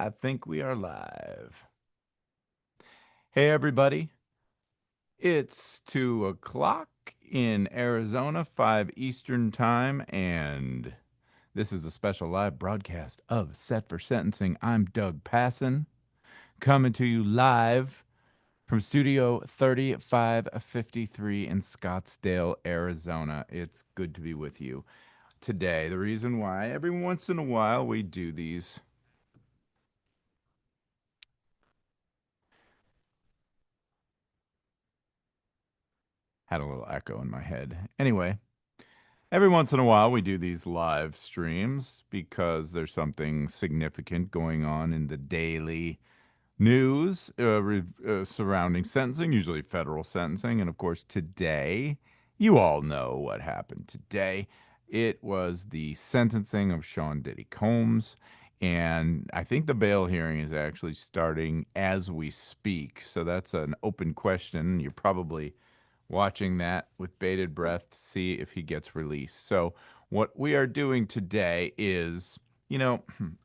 I think we are live. Hey, everybody. It's 2 o'clock in Arizona, 5 Eastern Time, and this is a special live broadcast of Set for Sentencing. I'm Doug Passon, coming to you live from Studio 3553 in Scottsdale, Arizona. It's good to be with you today. The reason why, every once in a while, we do these. Had a little echo in my head. Anyway, every once in a while we do these live streams because there's something significant going on in the daily news surrounding sentencing, usually federal sentencing. And of course, today, you all know what happened today. It was the sentencing of Sean Diddy Combs. And I think the bail hearing is actually starting as we speak. So that's an open question. You're probably watching that with bated breath to see if he gets released. So, what we are doing today is,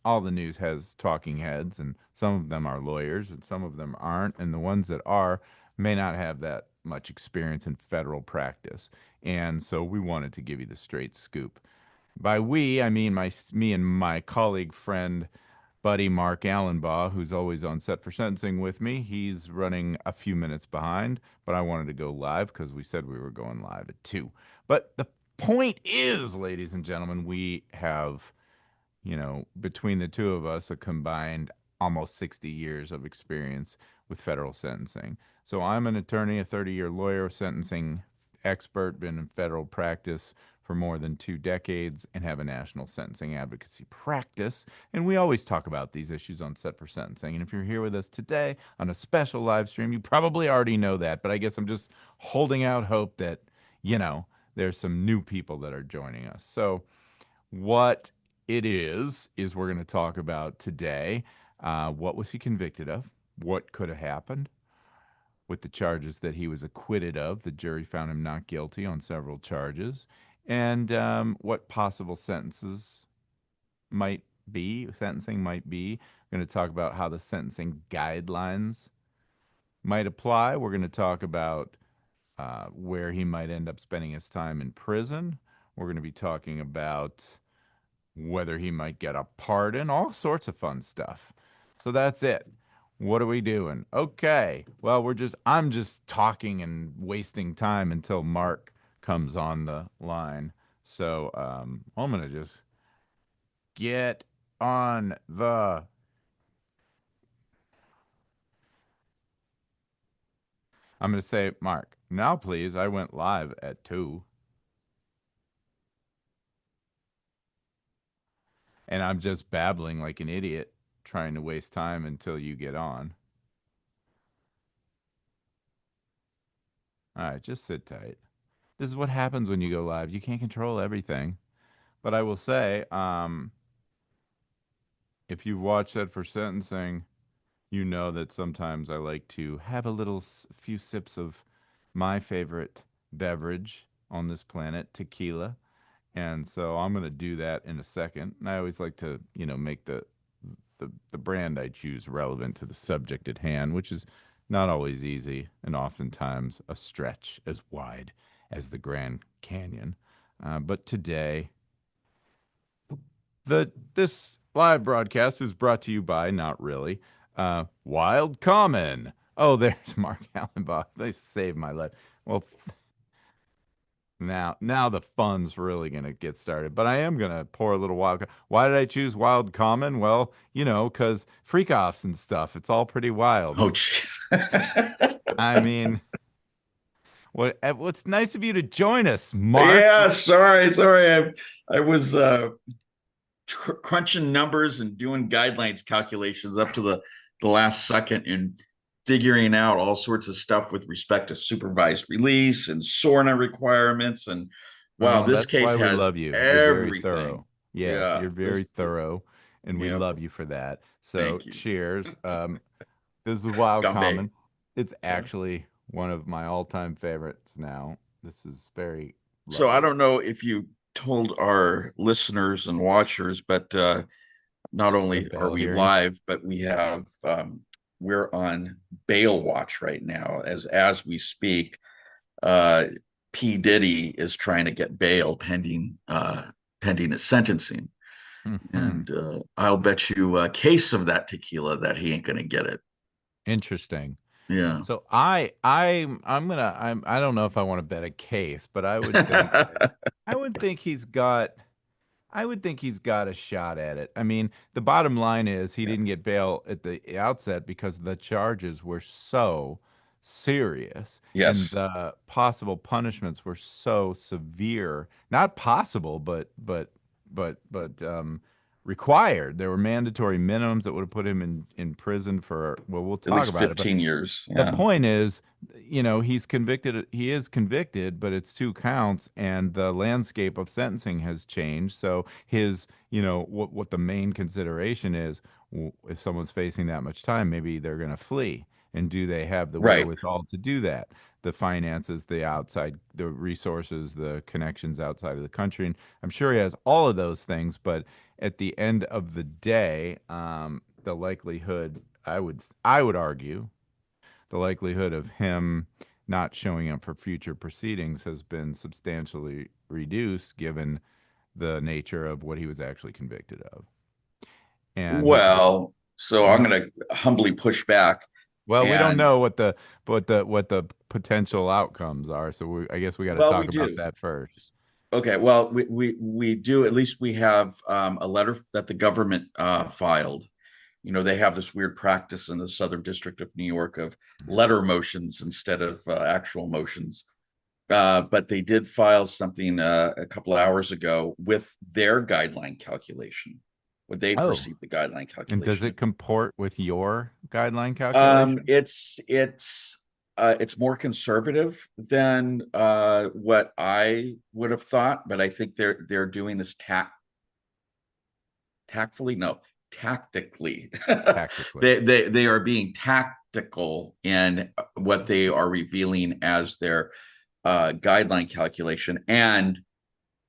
all the news has talking heads, and some of them are lawyers, and some of them aren't. And the ones that are may not have that much experience in federal practice. And so, we wanted to give you the straight scoop. By we, I mean me and my colleague friend buddy Mark Allenbaugh, who's always on Set for Sentencing with me. He's running a few minutes behind, but I wanted to go live because we said we were going live at 2. But the point is, ladies and gentlemen, we have, between the two of us, a combined almost 60 years of experience with federal sentencing. So I'm an attorney, a 30-year lawyer, sentencing expert, been in federal practice for more than 2 decades, and have a national sentencing advocacy practice. And we always talk about these issues on Set for Sentencing. And if you're here with us today on a special live stream, you probably already know that. But I guess I'm just holding out hope that, there's some new people that are joining us. So, what it is we're going to talk about today. What was he convicted of? What could have happened with the charges that he was acquitted of? The jury found him not guilty on several charges. And what possible sentencing might be. We're going to talk about how the sentencing guidelines might apply. We're going to talk about where he might end up spending his time in prison. We're going to be talking about whether he might get a pardon, all sorts of fun stuff. So that's it. What are we doing? Okay. Well, I'm just talking and wasting time until Mark comes on the line. So I'm going to just get on the. I'm going to say, Mark, now please. I went live at 2. And I'm just babbling like an idiot, trying to waste time until you get on. All right, just sit tight. This is what happens when you go live. You can't control everything. But I will say, if you've watched that for sentencing, you know that sometimes I like to have a few sips of my favorite beverage on this planet, tequila. And so I'm going to do that in a second. And I always like to, make the brand I choose relevant to the subject at hand, which is not always easy and oftentimes a stretch as wide as the Grand Canyon. But today, this live broadcast is brought to you by, not really, Wild Common. Oh, there's Mark Allenbaugh. They saved my life. Well, now the fun's really gonna get started. But I am gonna pour a little wild. Why did I choose Wild Common? Well, because freak offs and stuff. It's all pretty wild. Oh, jeez. I mean, what's nice of you to join us, Mark. Yeah, sorry. I was crunching numbers and doing guidelines calculations up to the last second and figuring out all sorts of stuff with respect to supervised release and SORNA requirements. And wow, Oh, this that's case why we has love you. You're very everything. thorough. Yes, Yeah, you're very thorough, and we yeah. love you for that. So, Thank you. cheers. This is Wild Gumbe. Common. It's Yeah. actually one of my all-time favorites now. This is very So I lovely. don't know if you told our listeners and watchers, but not The only are bail we hearing. live, but we're on bail watch right now as we speak. uh, P. Diddy is trying to get bail pending his sentencing, Hmm. and I'll bet you a case of that tequila that he ain't gonna get it. Interesting. Yeah. So I don't know if I want to bet a case, but I would think he's got I would think he's got a shot at it. I mean, the bottom line is he Yeah. didn't get bail at the outset because the charges were so serious and Yes. the possible punishments were so severe. Not possible, but required. There were mandatory minimums that would have put him in prison for, well, we'll At talk least about it, but 15 years. the Yeah. point is, he's convicted. He is convicted, but it's two counts, and the landscape of sentencing has changed. So what the main consideration is, if someone's facing that much time, maybe they're going to flee. And do they have the Right. wherewithal to do that? The finances, the resources, the connections outside of the country. And I'm sure he has all of those things, but at the end of the day, the likelihood, I would argue, the likelihood of him not showing up for future proceedings has been substantially reduced given the nature of what he was actually convicted of. And he took, Well, so I'm what? gonna humbly push back, Well, we don't and know what the potential outcomes are, so I guess we got to well, we talk about do. that first. Okay, well, we do. At least we have a letter that the government filed. You know, they have this weird practice in the Southern District of New York of Yeah. letter motions instead of actual motions. But they did file something a couple of hours ago with their guideline calculation. What they Oh, perceive the guideline and does calculation to it be. comport with your guideline calculation? It's more conservative than what I would have thought, but I think they're doing this tactfully, no, tactically. Tactically. They are being tactical in what they are revealing as their guideline calculation, and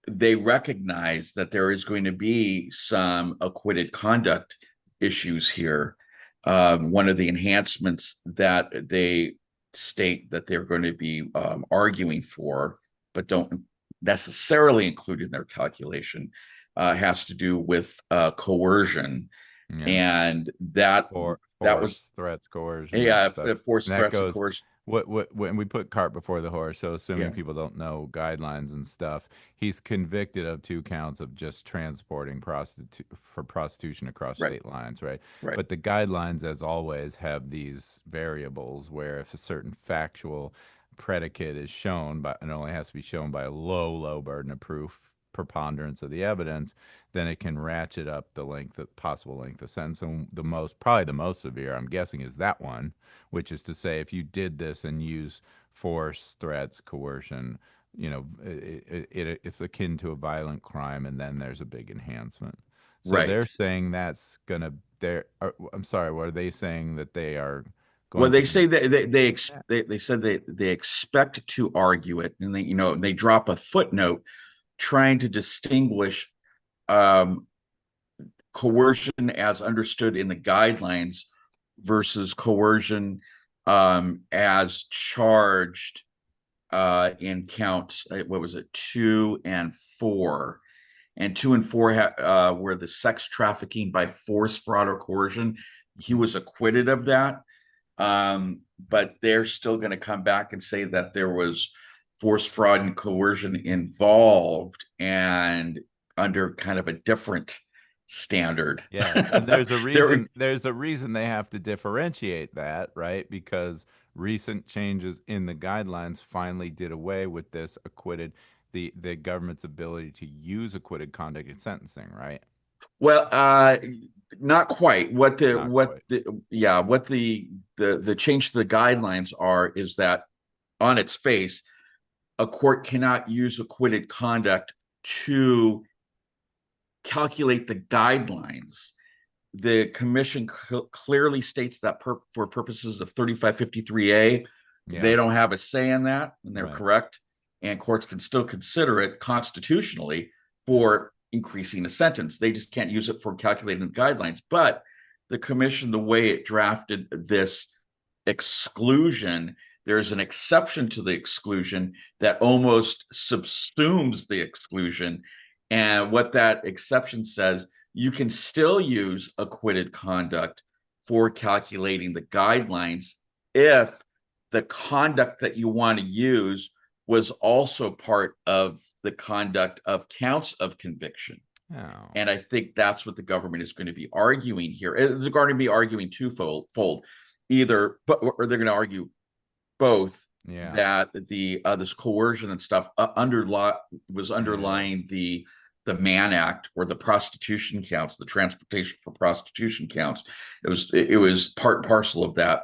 they recognize that there is going to be some acquitted conduct issues here. One of the enhancements that they state that they're going to be arguing for, but don't necessarily include in their calculation, has to do with coercion, Yeah. and that For that was force, threats, coercion, that yeah, stuff. force And that threats and goes coercion. what when we put cart before the horse, so assuming Yeah, people don't know guidelines and stuff, he's convicted of two counts of just transporting prostitution across right, state lines, right? right, But the guidelines, as always, have these variables where if a certain factual predicate is shown, but it only has to be shown by a low burden of proof, preponderance of the evidence, then it can ratchet up the possible length of sentence. And probably the most severe, I'm guessing, is that one, which is to say, if you did this and use force, threats, coercion, it's akin to a violent crime, and then there's a big enhancement. So they're right. saying I'm sorry, what are they saying that they are Well, going to they be say that doing that? they said they expect to argue it, and they drop a footnote trying to distinguish um, coercion as understood in the guidelines versus coercion as charged in counts. What was it, 2 and 4? And 2 and 4 were the sex trafficking by force, fraud, or coercion. He Mhm. was acquitted of that. But they're still going to come back and say that there was force, fraud, and coercion involved, and under kind of a different standard. Yes, and there's a There, reason they have to differentiate that, right? Because recent changes in the guidelines finally did away with this the government's ability to use acquitted conduct in sentencing, right? well, not quite. Not quite. What the change to the guidelines are is that on its face, a court cannot use acquitted conduct to calculate the guidelines. The commission clearly states that for purposes of 3553A, they Yeah, don't have a say in that, and they're right. correct. And courts can still consider it constitutionally Yeah. for increasing a sentence. They just can't use it for calculating the guidelines. But the commission, the way it drafted this exclusion, there's an exception to the exclusion that almost subsumes the exclusion. And what that exception says, you can still use acquitted conduct for calculating the guidelines if the conduct that you want to use was also part of the conduct of counts of conviction. Oh. And I think that's what the government is going to be arguing here. They're going to be arguing twofold, either, but or they're going to argue both, Yeah. that the this coercion and stuff was Yes. underlying the Mann Act or the prostitution counts, the transportation for prostitution counts. It was part and parcel of that.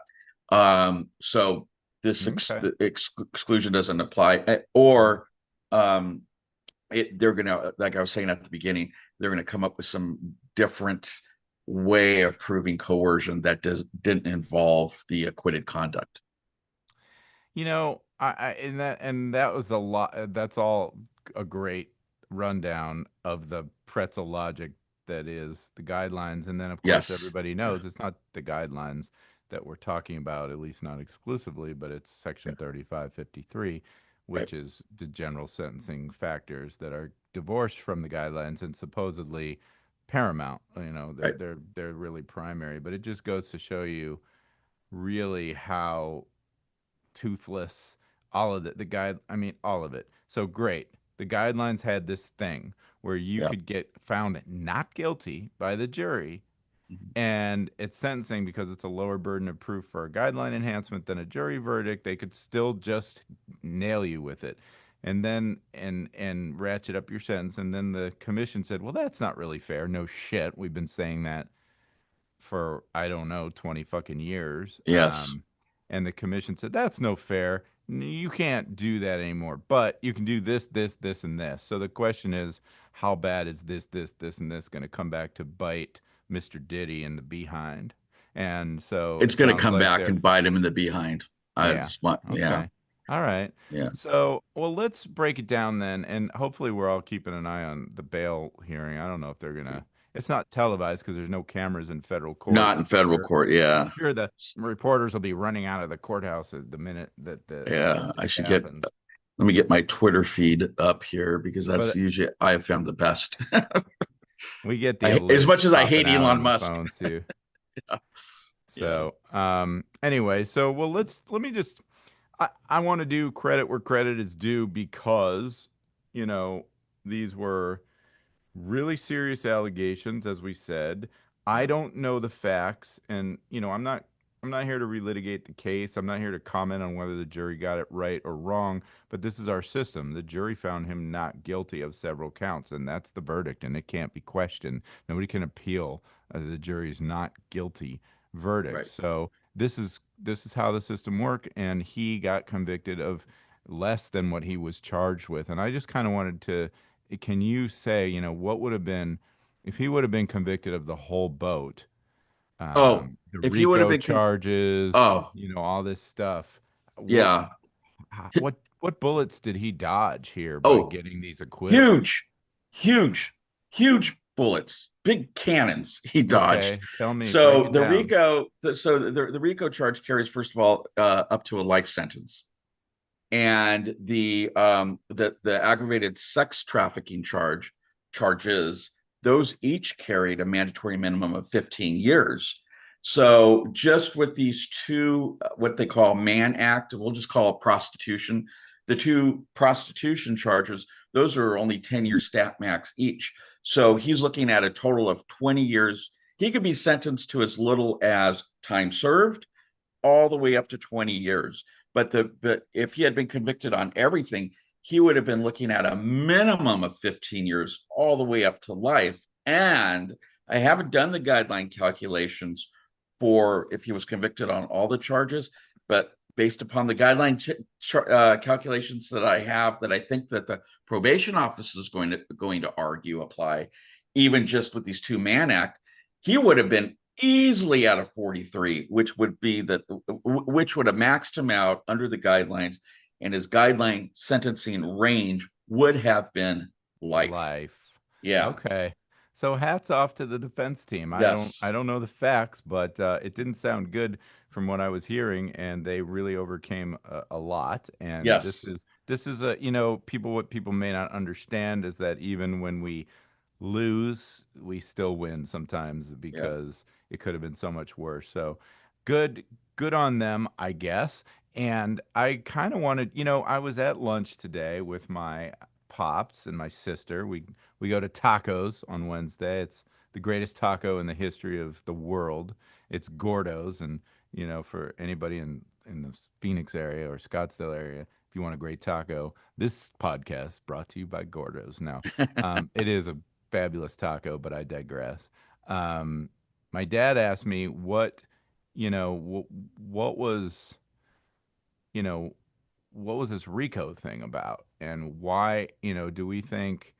So this Okay. exclusion doesn't apply, or they're gonna, like I was saying at the beginning, they're gonna come up with some different way of proving coercion that didn't involve the acquitted conduct. And that was a lot. That's all a great rundown of the pretzel logic that is the guidelines. And then, of course, Yes. everybody Yeah. knows it's not the guidelines that we're talking about, at least not exclusively, but it's Yeah. Section 3553, Right. which is the general sentencing factors that are divorced from the guidelines and supposedly paramount. They're Right. they're they're really primary, but it just goes to show you really how toothless, all of the guide. I mean, all of it. So great. The guidelines had this thing where you Yeah. could get found not guilty by the jury, Mhm. and it's sentencing because it's a lower burden of proof for a guideline enhancement than a jury verdict. They could still just nail you with it. And then and ratchet up your sentence. And then the commission said, well, that's not really fair. No shit. We've been saying that for I don't know 20 fucking years. Yes. And the commission said that's no fair. You can't do that anymore. But you can do this, this, this, and this. So the question is, how bad is this, and this going to come back to bite Mr. Diddy in the behind? And so It's it going to sounds come like back they're and bite him in the behind. I yeah. just want, yeah, Okay. All right. yeah, So, well, let's break it down then, and hopefully we're all keeping an eye on the bail hearing. I don't know if they're gonna. It's not televised because there's no cameras in federal court, not in but federal court. I'm Yeah, sure the reporters will be running out of the courthouse at the minute that yeah. I it should get. happens. Let me get my Twitter feed up here because that's But usually I have found the best. we get the As much alerts as I popping hate out Elon on the Musk. phones too. Yeah. So, anyway, so well, let me just. I want to do credit where credit is due because, you know, these were really serious allegations, as we said. I Yeah. don't know the facts, and I'm not here to relitigate the case. I'm not here to comment on whether the jury got it right or wrong, but this is our system. The jury found him not guilty of several counts, and that's the verdict, and it can't be questioned. Nobody can appeal the jury's not guilty verdict. Right. So this is how the system worked, and he got convicted of less than what he was charged with. And I just kind of wanted to can you say, what would have been if he would have been convicted of the whole boat, Oh, the if he would have RICO been, charges, oh, all this stuff? What yeah. what bullets did he dodge here by Oh, getting these acquittals? huge, huge, huge bullets, big cannons he dodged. Okay, tell me, break So it the down. RICO, the RICO charge carries, first of all, up to a life sentence, and the aggravated sex trafficking charges, those each carried a mandatory minimum of 15 years. So just with these two, what they call Mann Act, we'll just call it prostitution, the two prostitution charges, those are only 10-year stat max each. So he's looking at a total of 20 years. He could be sentenced to as little as time served all the way up to 20 years. But if he had been convicted on everything, he would have been looking at a minimum of 15 years all the way up to life. And I haven't done the guideline calculations for if he was convicted on all the charges, but based upon the guideline calculations that I have, that I think that the probation office is going to argue apply, even just with these two Mann Act, he would have been easily out of 43, which would have maxed him out under the guidelines, and his guideline sentencing range would have been life. Life. Yeah. Okay. So hats off to the defense team. I Yes. don't know the facts, but it didn't sound good from what I was hearing, and they really overcame a lot. And Yes. this is a, people, what people may not understand is that even when we lose, we still win sometimes Yeah. because it could have been so much worse. So good, good on them, I guess. And I kind of wanted, I was at lunch today with my pops and my sister. We go to tacos on Wednesday. It's the greatest taco in the history of the world. It's Gordo's, and for anybody in the Phoenix area or Scottsdale area, if you want a great taco, this podcast brought to you by Gordo's. Now, it is a fabulous taco, but I digress. Um, my dad asked me what was, you know, what was this Rico thing about, and why, do we think,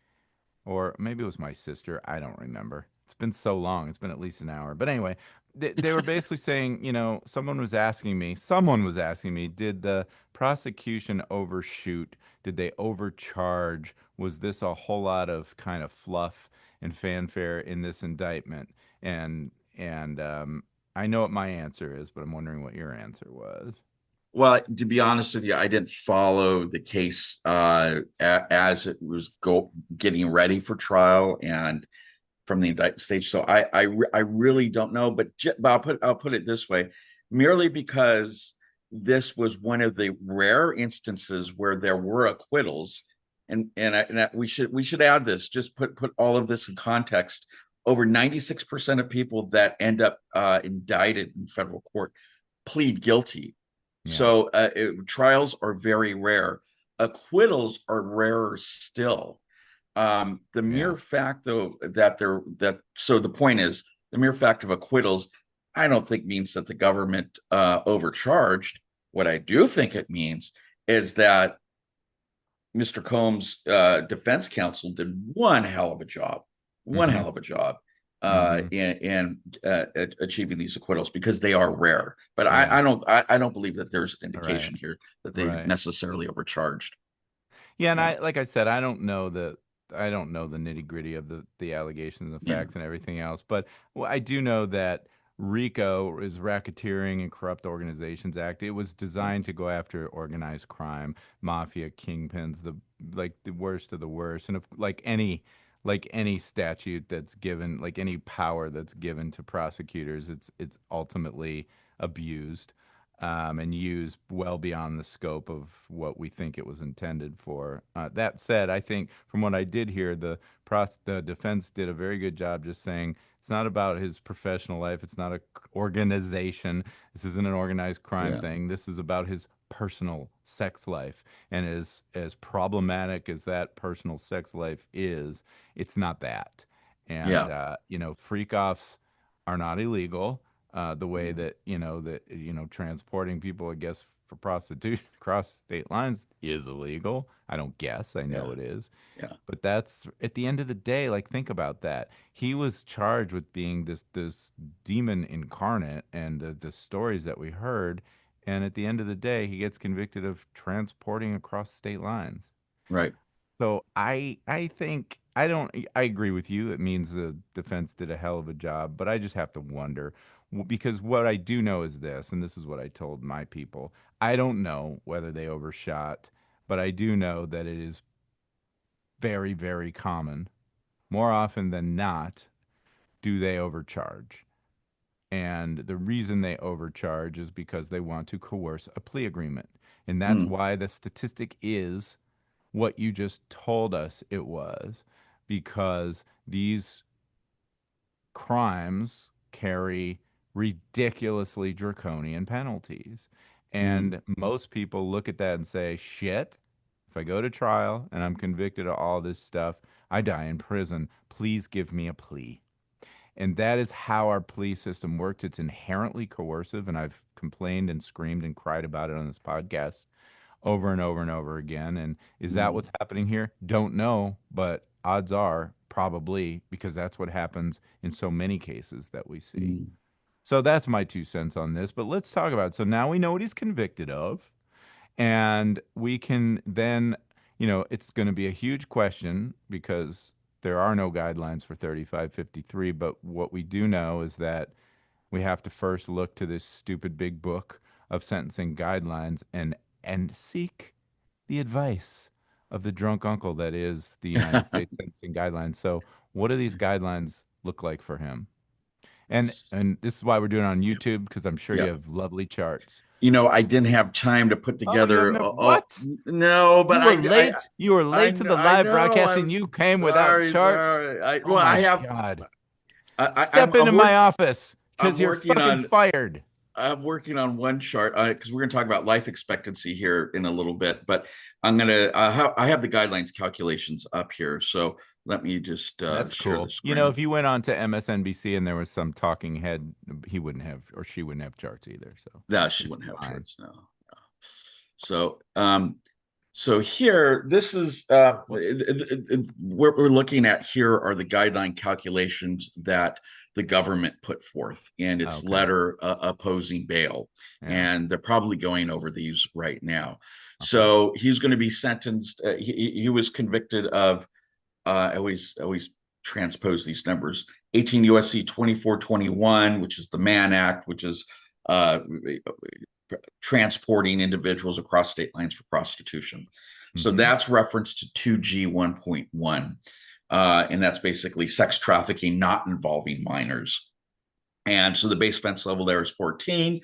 or maybe it was my sister, I don't remember. It's been so long. It's been at least an hour. But anyway, they were basically saying, someone was asking me, did the prosecution overshoot? Did they overcharge? Was this a whole lot of kind of fluff and fanfare in this indictment? And I know what my answer is, but I'm wondering what your answer was. Well, to be honest with you, I didn't follow the case as it was getting ready for trial and from the indictment stage. So I really don't know. But I'll put it this way: merely because this was one of the rare instances where there were acquittals, we should add this. Just put all of this in context. Over 96% of people that end up indicted in federal court plead guilty. Yeah, So trials are very rare. Acquittals are rarer still. The yeah, mere fact, though, so the point is, the mere fact of acquittals, I don't think means that the government overcharged. What I do think it means is that Mr. Combs' defense counsel did one hell of a job, one mm-hmm, hell of a job mm-hmm, in achieving these acquittals because they are rare. But yeah, I don't believe that there's an right, indication here that they right. necessarily overcharged. Yeah, and Yeah, like I said, I don't know the nitty gritty of the allegations, and the yeah, facts, and everything else. But I do know that RICO is Racketeering and Corrupt Organizations Act. It was right, designed to go after organized crime, mafia, kingpins, the worst of the worst, and if, like any statute that's given, like any power that's given to prosecutors, it's ultimately abused, and used well beyond the scope of what we think it was intended for. That said, I think from what I did hear, the defense did a very good job just saying it's not about his professional life. It's not a organization. This isn't an organized crime yeah, thing. This is about his personal sex life. And as problematic as that personal sex life is, it's not that. And yeah, freak offs are not illegal, the way yeah, that transporting people, I guess, for prostitution across state lines is illegal. I don't guess, I know yeah, it is. yeah. But that's at the end of the day, like, think about that. He was charged with being this demon incarnate, and the stories that we heard, and at the end of the day he gets convicted of transporting across state lines. Right. So I think I don't I agree with you. It means the defense did a hell of a job, but I just have to wonder, because what I do know is this, and this is what I told my people. I don't know whether they overshot, but I do know that it is very, very common. More often than not, do they overcharge. And the reason they overcharge is because they want to coerce a plea agreement. And that's Mm, why the statistic is what you just told us it was, because these crimes carry ridiculously draconian penalties. mm, And most people look at that and say, shit, if I go to trial and I'm convicted of all this stuff, I die in prison. Please give me a plea. And that is how our plea system works. It's inherently coercive. And I've complained and screamed and cried about it on this podcast over and over and over again. And is that mm, what's happening here? Don't know, but odds are probably, because that's what happens in so many cases that we see. mm, So that's my 2 cents on this. But let's talk about it. So now we know what he's convicted of, and we can then, it's going to be a huge question because there are no guidelines for 3553, but what we do know is that we have to first look to this stupid big book of sentencing guidelines and seek the advice of the drunk uncle that is the United States sentencing guidelines. So, what do these guidelines look like for him? And this is why we're doing it on YouTube, because I'm sure you Yeah. have lovely charts. I didn't have time to put Oh, you have together. no Oh, what? no, but You were late. You were late to the I live know. broadcast, and I'm you came without sorry, charts. sorry. Oh my God! Step I'm into my office, I'm because you're working fucking on fired. I'm working on one chart because we're going to talk about life expectancy here in a little bit. But I'm gonna I have the guidelines calculations up here, so let me just That's share the cool. You know, screen. if you went on to MSNBC and there was some talking head, he wouldn't have, or she wouldn't have charts either. So No, she it's wouldn't have fine. charts now. So so here, this is What? what we're looking at here are the guideline calculations that the government put forth in its Okay. letter opposing bail. Yeah. And they're probably going over these right now. Okay. So he's going to be sentenced. He was convicted of, I always transpose these numbers, 18 USC 2421, which is the Mann Act, which is uh, transporting individuals across state lines for prostitution. So Mm-hmm. that's reference to 2G 1.1. And that's basically sex trafficking not involving minors. And so the base offense level there is 14.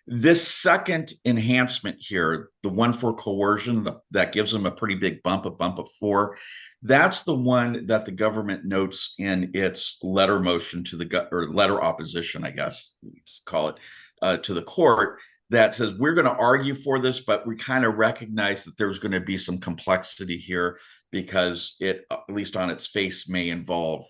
This second enhancement here, the one for coercion, that gives them a pretty big bump, a bump of 4. That's the one that the government notes in its letter motion to the or letter opposition, I guess we call it, to the court, that says we're going to argue for this, but we kind of recognize that there's going to be some complexity here because it, at least on its face, may involve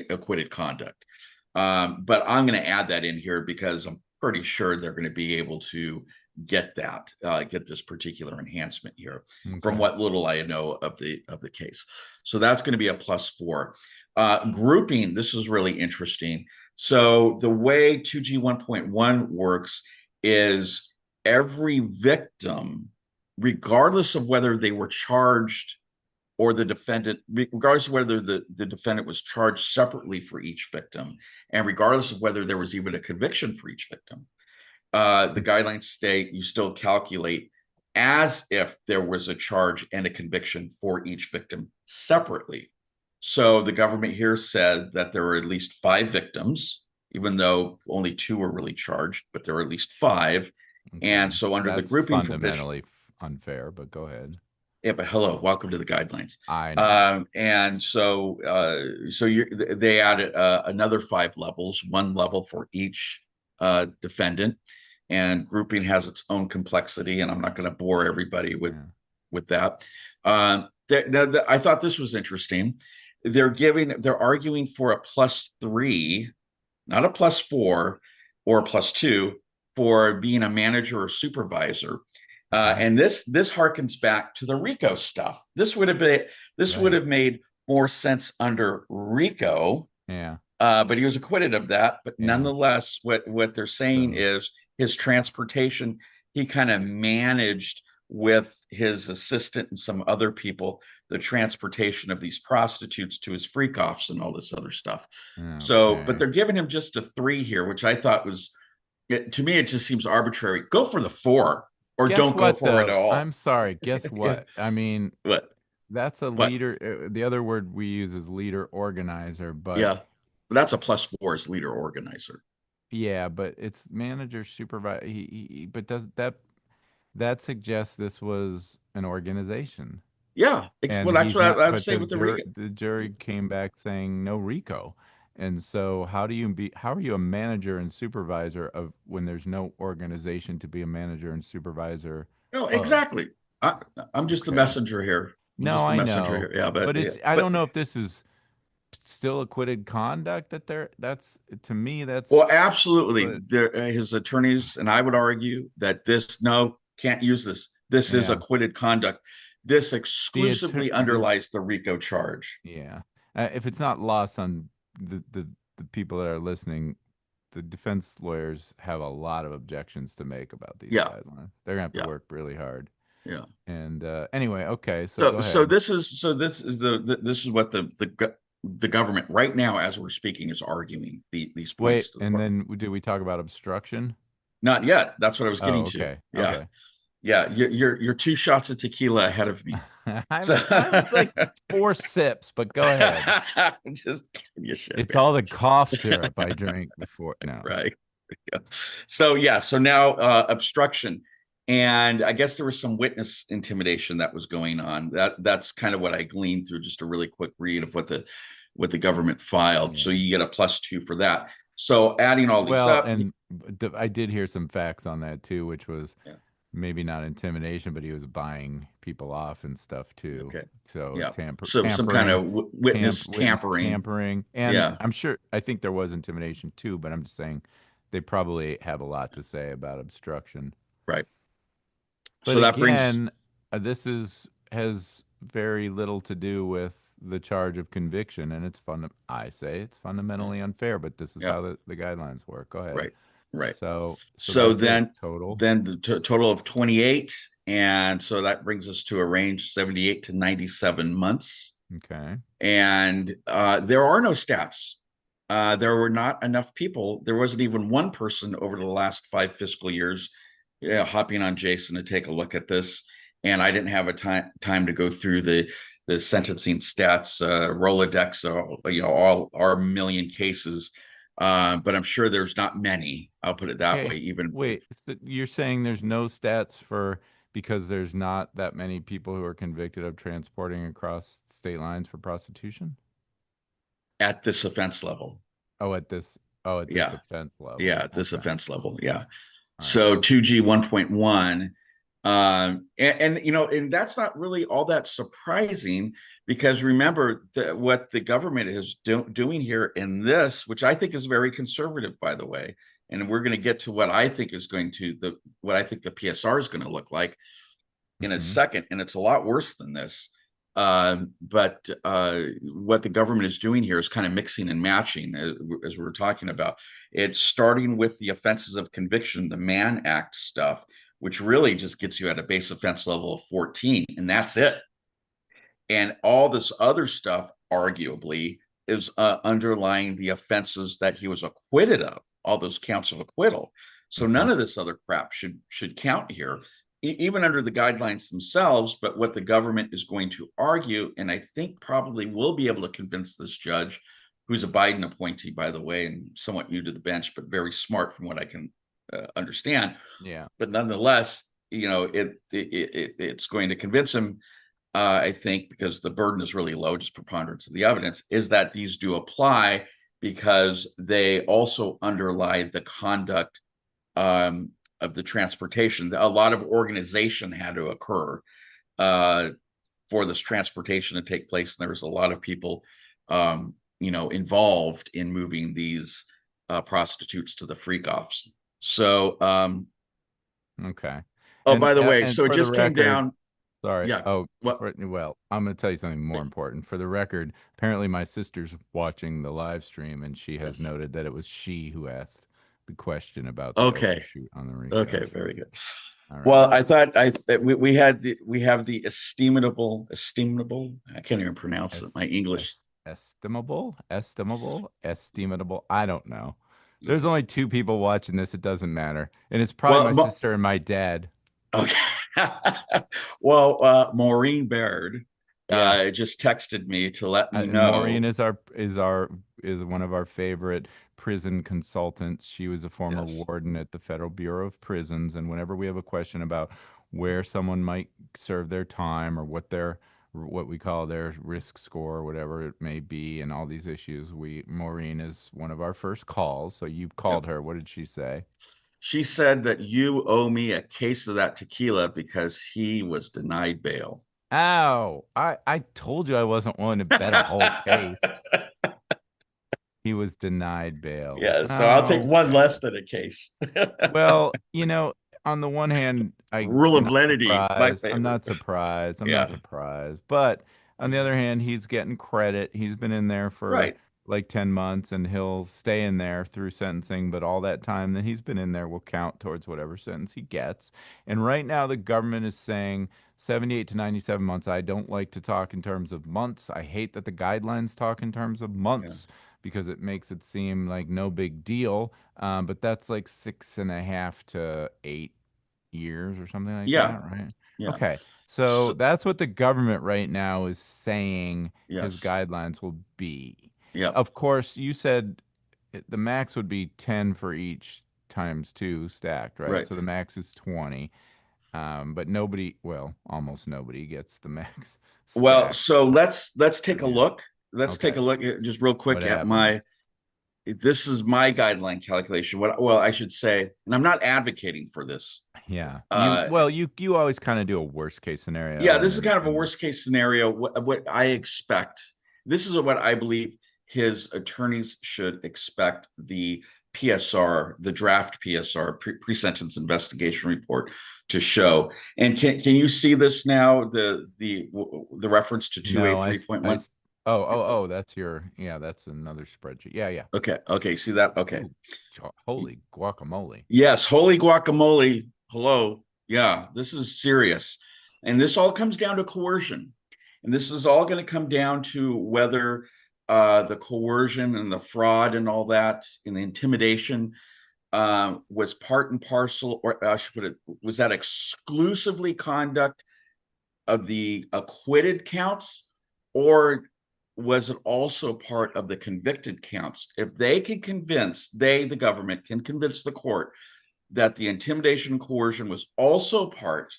acquitted conduct. But I'm going to add that in here because I'm pretty sure they're going to be able to get get this particular enhancement here from Okay. what little I know of the case. So that's going to be a +4. Grouping, this is really interesting. So the way 2G 1.1 works is every victim, regardless of whether they were charged or the defendant, regardless of whether the defendant was charged separately for each victim, and regardless of whether there was even a conviction for each victim, the guidelines state you still calculate as if there was a charge and a conviction for each victim separately. So the government here said that there were at least 5 victims, even though only 2 were really charged, but there were at least 5. And Okay. so under the That's grouping provision, fundamentally unfair, but go ahead. yeah, but hello, welcome to the guidelines. I know. And so, they added another 5 levels, 1 level for each defendant, and grouping has its own complexity, and I'm not going to bore everybody Yeah. with that. I thought this was interesting. They're arguing for a +3, not a +4 or a +2 for being a manager or supervisor. Okay. And this harkens back to the RICO stuff. This would Right. have made more sense under RICO, Yeah. but he was acquitted of that. But Yeah. nonetheless, what they're saying So, is his transportation, he kind of managed with his assistant and some other people the transportation of these prostitutes to his freak offs and all this other stuff. So, but okay. they're giving him just a 3 here, which I thought was, to me, it just seems arbitrary. Go for the 4 or Guess don't go what, for it though? at I'm all. sorry. Guess what? I mean, But that's a but leader. The other word we use is leader organizer, but yeah, that's a +4 as leader organizer. yeah, but it's manager supervisor. But does that suggests this was an organization? Yeah, And well, that's he's what not, I would but say with the RICO. the jury came back saying no RICO. And so how are you a manager and supervisor of when there's no organization to be a manager and supervisor No, of? exactly. I, I'm just the Okay. messenger here. I'm No, just the I messenger know. here. Yeah, But yeah, I don't but know if this is still acquitted conduct that's to me that's well, absolutely. but His attorneys and I would argue that this, no, can't use this. This is yeah. acquitted conduct. This The exclusively attorney underlies the RICO charge. Yeah. If it's not lost on the people that are listening, the defense lawyers have a lot of objections to make about these Yeah, guidelines. They're gonna have to yeah, work really hard. yeah. And anyway, okay, so go So ahead. this is what the the government right now, as we're speaking, is arguing these Wait, points to the and court. then did we talk about obstruction? Not yet. That's what I was Oh, getting to. okay. Yeah, Okay. yeah. You're two shots of tequila ahead of me. So I'm like 4 sips, but go ahead. just give me a shit, It's man. all the cough syrup I drank before. No. Right. Yeah. So yeah, so now obstruction. And I guess there was some witness intimidation that was going on. That's kind of what I gleaned through just a really quick read of what the government filed. So Yeah. you get a +2 for that. So adding all these Well, up, and I did hear some facts on that too, which was yeah, maybe not intimidation, but he was buying people off and stuff too. okay, So yeah. So some kind of witness witness tampering. tampering, and Yeah, I think there was intimidation too, but I'm just saying they probably have a lot to say about obstruction. right. But So that brings, again, this is has very little to do with the charge of conviction, and it's I say it's yeah, fundamentally unfair, but this is yeah, how the guidelines work. Go ahead. right, right. So So that's it then total. then the total of 28, and so that brings us to a range 78 to 97 months. Okay. And there are no stats. There were not enough people. There wasn't even one person over the last 5 fiscal years, yeah, hopping on Jason to take a look at this. And I didn't have a time to go through the sentencing stats, Rolodex, all our million cases. But I'm sure there's not many. I'll put it that Okay. way. Even Wait, so you're saying there's no stats for because there's not that many people who are convicted of transporting across state lines for prostitution? at this offense level. Oh, at this Yeah, offense yeah, level. at this Okay. offense level. Yeah. All right. So 2G 1.1. And that's not really all that surprising because remember what the government is doing here in this, which I think is very conservative, by the way. And we're going to get to what I think is what I think the PSR is going to look like in a Mm-hmm. second, and it's a lot worse than this. But what the government is doing here is kind of mixing and matching, as we were talking about. It's starting with the offenses of conviction, the Mann Act stuff, which really just gets you at a base offense level of 14, and that's it. And all this other stuff, arguably, is underlying the offenses that he was acquitted of, all those counts of acquittal. So Mm-hmm. none of this other crap should count here, even under the guidelines themselves. But what the government is going to argue, and I think probably will be able to convince this judge, who's a Biden appointee, by the way, and somewhat new to the bench, but very smart from what I can understand. Yeah. But nonetheless, it's going to convince him, I think, because the burden is really low, just preponderance of the evidence, is that these do apply because they also underlie the conduct of the transportation. A lot of organization had to occur uh, for this transportation to take place, and there was a lot of people, involved in moving these prostitutes to the freak offs. So, Okay. oh, by the way, And so it for the just came record, down. sorry. Yeah. Oh, Well, well, I'm going to tell you something more important. For the record, apparently my sister's watching the live stream and she has yes. noted that it was she who asked the question about the Okay. overshoot on the Okay, RICO. very good. All right. Well, I thought we have the estimable. I can't even pronounce it. My English. Estimable. I don't know. There's Okay. only 2 people watching this. It doesn't matter. And it's probably my Well, sister and my dad. okay. Well, Maureen Baird Yes. just texted me to let me And Maureen know. is one of our favorite prison consultants. She was a former Yes. warden at the Federal Bureau of Prisons, and whenever we have a question about where someone might serve their time or what we call their risk score or whatever it may be, and all these issues, we Maureen is one of our first calls. So you Yep. called her. What did she say? She said that you owe me a case of that tequila because he was denied bail. Ow! I told you I wasn't willing to bet a whole case. He was denied bail. Yeah, so I'll take one Okay. less than a case. Well, on the one hand, I'm Rule of not lenity, my surprised. I'm favorite. not surprised. I'm not Yeah, surprised. But on the other hand, he's getting credit. He's been in there for right. like 10 months and he'll stay in there through sentencing, but all that time that he's been in there will count towards whatever sentence he gets. And right now, the government is saying 78 to 97 months. I don't like to talk in terms of months. I hate that the guidelines talk in terms of Yeah. months because it makes it seem like no big deal. But that's like 6.5 to 8 years or something like Yeah. that, right? Yeah. Okay. So So, that's what the government right now is saying his yes. guidelines will be. Yep. Of course, you said the max would be 10 for each times two stacked, right? Right. So the max is 20. But nobody, well, almost nobody gets the max Well, stacked. so let's take a Yeah. look. Let's take a Okay. look at, just real What quick at happens? my this is my guideline calculation. What well, I should say, and I'm not advocating for this. Yeah. Uh You always kind of do a worst case scenario yeah, and this is then kind of a and worst case scenario. What I expect. This is what I believe his attorneys should expect the PSR, the draft PSR, pre-sentence investigation report, to show. And can you see this now? The reference to two A no, three point one. oh, that's your, yeah, that's another spreadsheet. Yeah, yeah. Okay. Okay. See that? Okay. Ooh, holy guacamole. Yes. Holy guacamole. Hello. Yeah. This is serious. And this all comes down to coercion. And this is all going to come down to whether the coercion and the fraud and all that and the intimidation was part and parcel, or I should put it, was that exclusively conduct of the acquitted counts, or was it also part of the convicted counts? If they can convince, the government can convince the court that the intimidation and coercion was also part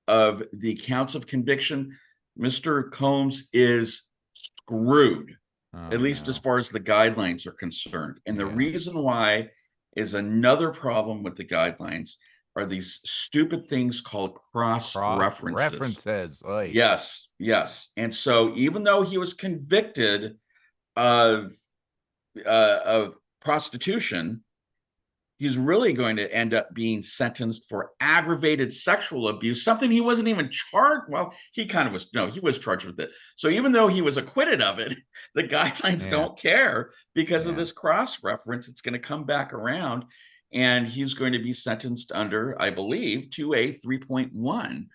of the counts of conviction, Mr. Combs is screwed, at Oh least as no. far as the guidelines are concerned. And the Yeah. reason why is another problem with the guidelines are these stupid things called cross Cross references. references. Like, Yes, yes. And so even though he was convicted of of prostitution, he's really going to end up being sentenced for aggravated sexual abuse, something he wasn't even charged. Well, he kind of was, no, he was charged with it. So even though he was acquitted of it, the guidelines yeah, don't care because of yeah. this cross reference. It's going to come back around and he's going to be sentenced under, I believe, 2A 3.1,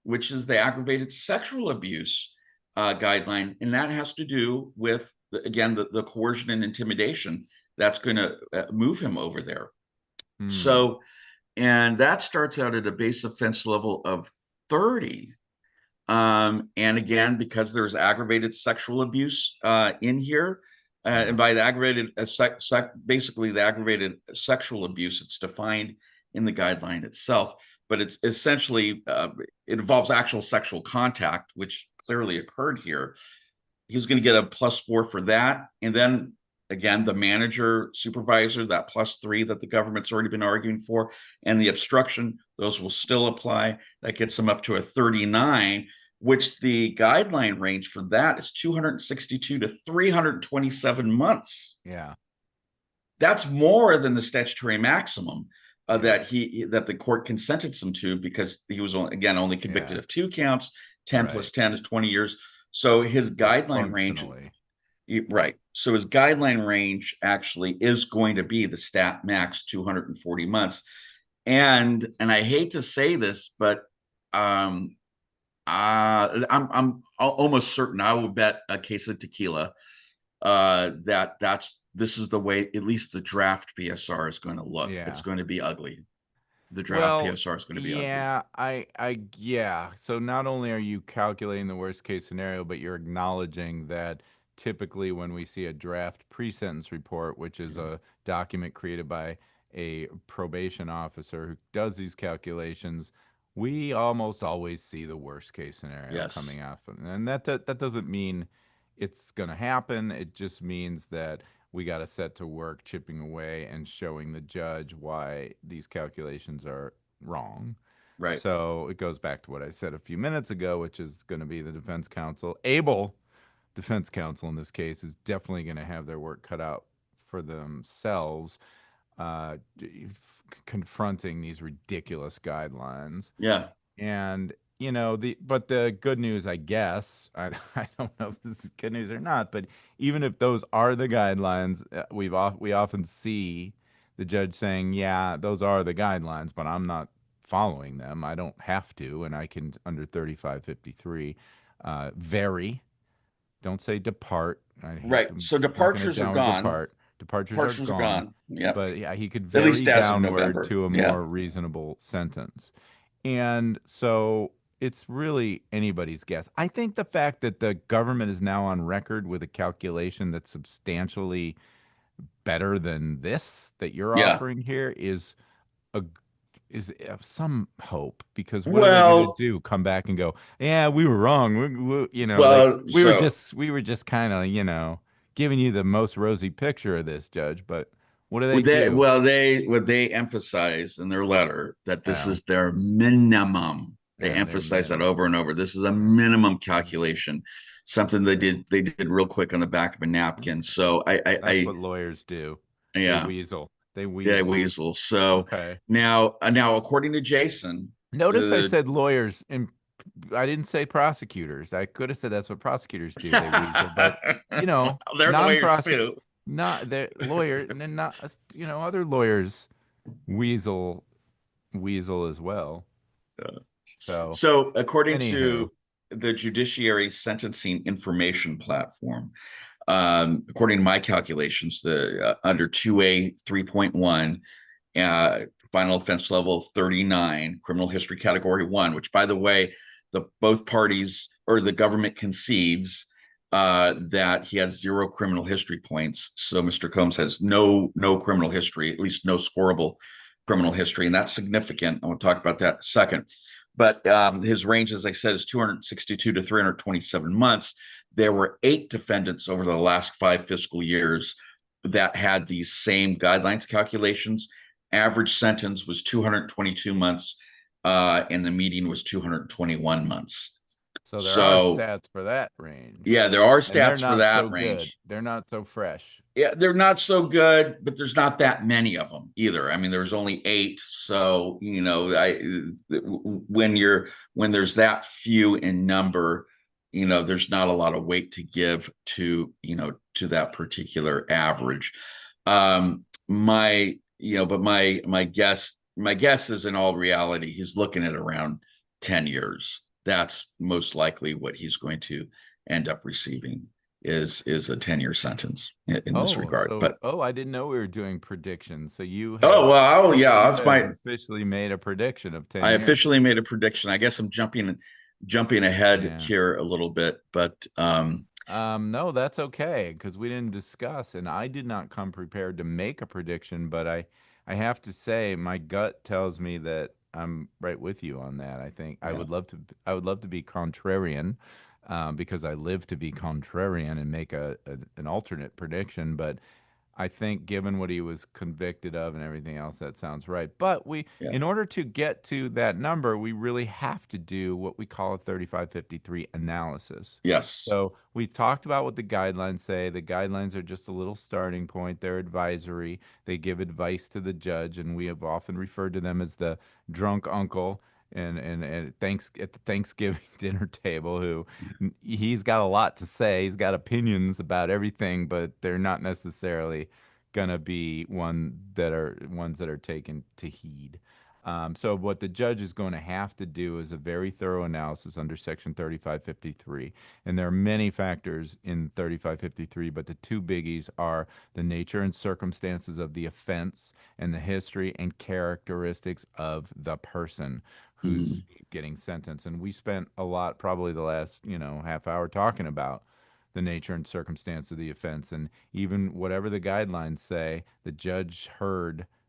which is the aggravated sexual abuse guideline. And that has to do with, again, the coercion and intimidation that's going to move him over there. Hmm. So, and that starts out at a base offense level of 30. And again, because there's aggravated sexual abuse in here, Yeah. and by the aggravated, basically the aggravated sexual abuse, it's defined in the guideline itself, but it's essentially, it involves actual sexual contact, which clearly occurred here. He's going to get a +4 for that. And then again, the manager supervisor, that +3 that the government's already been arguing for, and the obstruction, those will still apply. That gets them up to a 39, which the guideline range for that is 262 to 327 months. Yeah. That's more than the statutory maximum Yeah. that the court can sentence him to, because he was again only convicted Yeah. of 2 counts. 10 plus Right. 10 is 20 years. So his But guideline range, functionally, right. So his guideline range actually is going to be the stat max 240 months. And I hate to say this, but I'm almost certain I will bet a case of tequila that's this is the way at least the draft PSR is going to look. It's yeah. going to be ugly. The draft Well, PSR is going to be ugly. yeah, yeah. So not only are you calculating the worst case scenario, but you're acknowledging that typically when we see a draft pre-sentence report, which is Yeah. a document created by a probation officer who does these calculations, we almost always see the worst case scenario Yes. coming off of it. And that doesn't mean it's going to happen. It just means that we got to set to work chipping away and showing the judge why these calculations are wrong. Right. So it goes back to what I said a few minutes ago, which is going to be the defense counsel. Able defense counsel in this case is definitely going to have their work cut out for themselves, confronting these ridiculous guidelines. Yeah. And the good news, I guess, I don't know if this is good news or not, but even if those are the guidelines, we often see the judge saying, "Yeah, those are the guidelines, but I'm not following them. I don't have to, and I can under 3553 vary. Don't say depart. I hate Right. them. So Not going to departures are downward gone. depart. Departures are Departures are gone, gone. Yep. but yeah, he could At vary least as of downward November. to a Yeah. more reasonable sentence." And so it's really anybody's guess. I think the fact that the government is now on record with a calculation that's substantially better than this that you're Yeah. offering here a is of some hope, because what are they going to Well, do? Come back and go, "Yeah, we were wrong. Like well, so we were just kind of, giving you the most rosy picture of this, Judge." But what do they would they do? well they emphasize in their letter that this Oh, is their minimum. They yeah, they're emphasize that minimum. over and over. This is a minimum calculation, something So they did real quick on the back of a napkin. So that's what lawyers do. They yeah, weasel. They yeah, weasel. weasel. So Okay. now according to Jason, Notice I uh, said lawyers, and I didn't say prosecutors. I could have said that's what prosecutors do. They weasel, but well, they're lawyers non-prosec too. not the lawyer, and then not, other lawyers weasel as well. So, So, according anywho, to the Judiciary Sentencing Information Platform, according to my calculations, the under 2A 3.1, uh, final offense level 39, criminal history category 1, which, by the way, the both parties or the government concedes that he has zero criminal history points. So Mr. Combs has no criminal history, at least no scorable criminal history, and that's significant. I want to talk about that in a second. But his range, as I said, is 262 to 327 months. There were 8 defendants over the last 5 fiscal years that had these same guidelines calculations. Average sentence was 222 months, and the median was 221 months. so there are So, stats for that range, yeah, there are and they're stats for not so that good. range. They're not so fresh. Yeah, they're not so good, but there's not that many of them either. I mean, there's only 8, so when there's that few in number, there's not a lot of weight to give to that particular average. But my guess is in all reality, he's looking at around 10 years. That's most likely what he's going to end up receiving is a 10-year sentence in this regard. But I didn't know we were doing predictions. So oh well, oh yeah, you that's have my officially made a prediction of I 10 years. officially made a prediction. I guess I'm jumping ahead Yeah. here a little bit, but No, that's okay, because we didn't discuss, and I did not come prepared to make a prediction, but I have to say my gut tells me that I'm right with you on that. I think yeah, I would love to be contrarian, because I live to be contrarian and make an alternate prediction, but I think given what he was convicted of and everything else, that sounds right. But yeah, in order to get to that number, we really have to do what we call a 3553 analysis. yes, So we talked about what the guidelines say. The guidelines are just a little starting point. They're advisory. They give advice to the judge, and we have often referred to them as the drunk uncle. And thanks at the Thanksgiving dinner table, who he's got a lot to say. He's got opinions about everything, but they're not necessarily gonna be ones that are taken to heed. So what the judge is going to have to do is a very thorough analysis under Section 3553. And there are many factors in 3553, but the two biggies are the nature and circumstances of the offense and the history and characteristics of the person who's mm, getting sentenced. And we spent a lot, probably the last, half hour, talking about the nature and circumstance of the offense. And even whatever the guidelines say, the judge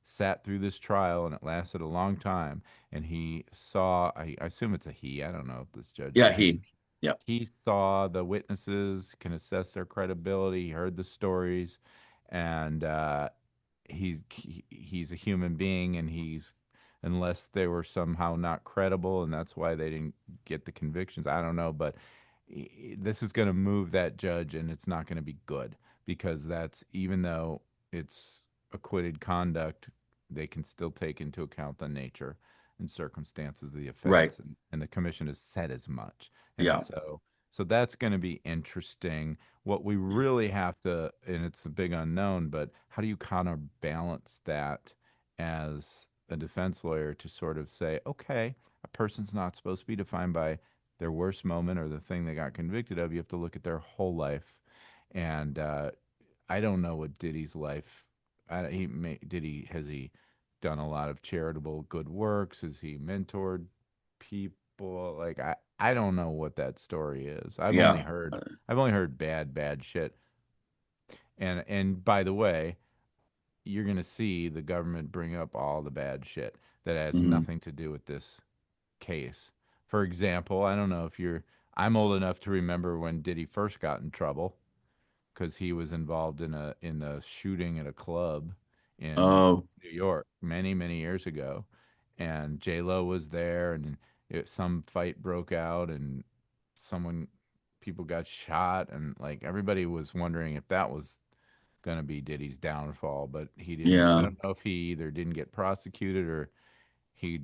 sat through this trial, and it lasted a long time. And he saw, I assume it's a he, I don't know if this judge is yeah, a he. yeah, He saw the witnesses, can assess their credibility, he heard the stories, and he's a human being, and he's unless they were somehow not credible, and that's why they didn't get the convictions. I don't know, but this is going to move that judge, and it's not going to be good, because that's, even though it's acquitted conduct, they can still take into account the nature. and circumstances of the Right. offense, and the commission has said as much. And Yeah. so that's going to be interesting. What we really have to, and it's a big unknown, but how do you counterbalance that as a defense lawyer to sort of say, okay, a person's not supposed to be defined by their worst moment or the thing they got convicted of. You have to look at their whole life. And I don't know what Diddy's life. Diddy, has he done a lot of charitable good works? Has he mentored people? Like I don't know what that story is. Yeah. I've only heard bad shit. And by the way, you're gonna see the government bring up all the bad shit that has Mhm. nothing to do with this case. For example, I don't know if you're. I'm old enough to remember when Diddy first got in trouble because he was involved in a shooting at a club in Oh, New York many years ago, and J Lo was there, and some fight broke out, and someone people got shot, and like everybody was wondering if that was gonna be Diddy's downfall, but he didn't. I yeah. don't know if he either didn't get prosecuted or he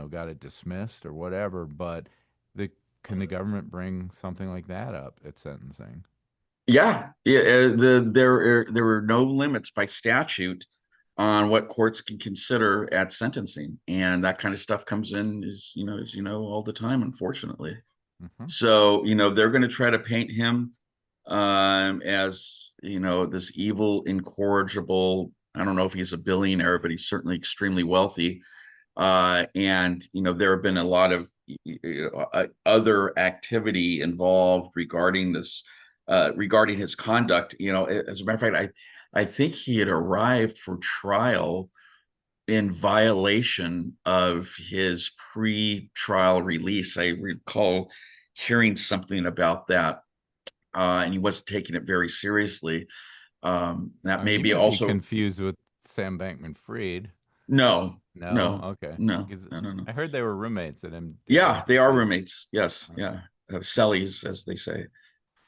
got it dismissed or whatever. But the can the government bring something like that up at sentencing? Yeah. Yeah. There were no limits by statute on what courts can consider at sentencing, and that kind of stuff comes in, as you know, all the time, unfortunately. Hmm. So, they're going to try to paint him as, this evil, incorrigible. I don't know if he's a billionaire, but he's certainly extremely wealthy. And there have been a lot of other activity involved regarding his conduct. As a matter of fact, I think he had arrived for trial in violation of his pre-trial release. I recall hearing something about that, and he wasn't taking it very seriously. That may You be might be also confused with Sam Bankman-Fried. no, No, no, okay. no, Because no, no, no. I heard they were roommates at Yeah, they are MDC. roommates. Yes, Okay. yeah, Sellies, as they say.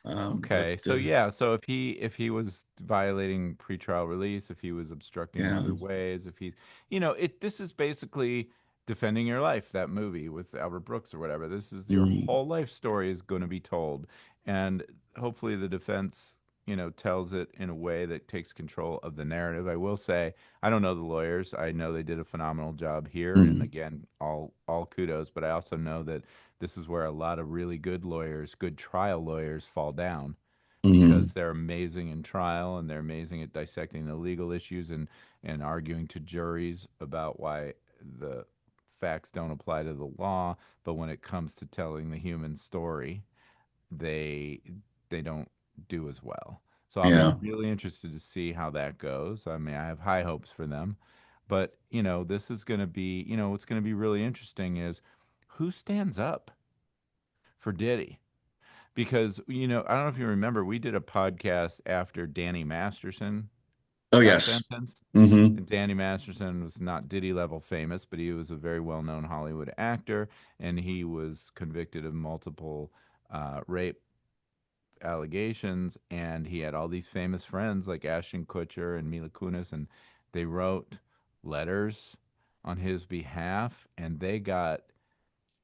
But Okay. So yeah, so if he was violating pretrial release, if he was obstructing in yeah, other ways, if he's this is basically defending your life, that movie with Albert Brooks or whatever. This is your mm, whole life story is going to be told. And hopefully the defense, tells it in a way that takes control of the narrative. I will say, I don't know the lawyers. I know they did a phenomenal job here, and mm, again, all kudos, but I also know that this is where a lot of really good lawyers, good trial lawyers, fall down because mm, they're amazing in trial and they're amazing at dissecting the legal issues and arguing to juries about why the facts don't apply to the law. But when it comes to telling the human story, they they don't do as well. So I'll be yeah. really interested to see how that goes. I mean, I have high hopes for them. But, this is going to be, what's going to be really interesting is who stands up for Diddy? Because, I don't know if you remember, we did a podcast after Danny Masterson Oh got yes. sentenced. Hmm. And Danny Masterson was not Diddy level famous, but he was a very well known Hollywood actor, and he was convicted of multiple rape allegations. And he had all these famous friends like Ashton Kutcher and Mila Kunis, and they wrote letters on his behalf, and they got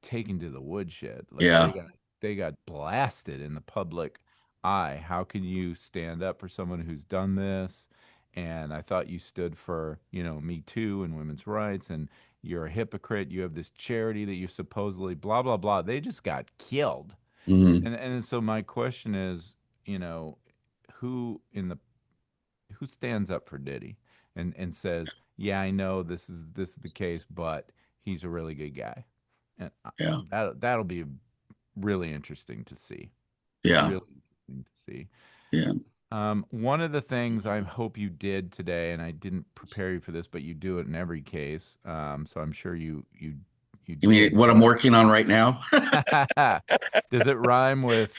taken to the woodshed. Like Yeah. they got blasted in the public eye. How can you stand up for someone who's done this? And I thought you stood for, Me Too and women's rights, and you're a hypocrite. You have this charity that you supposedly blah blah blah. They just got killed. Hmm. And so my question is, you know, who in the who stands up for Diddy and says, "Yeah, I know this is the case, but he's a really good guy." And Yeah. that'll be really interesting to see. Yeah. Really interesting to see. Yeah. One of the things I hope you did today, and I didn't prepare you for this, but you do it in every case. So I'm sure you You mean did. what I'm working on right now? Does it rhyme with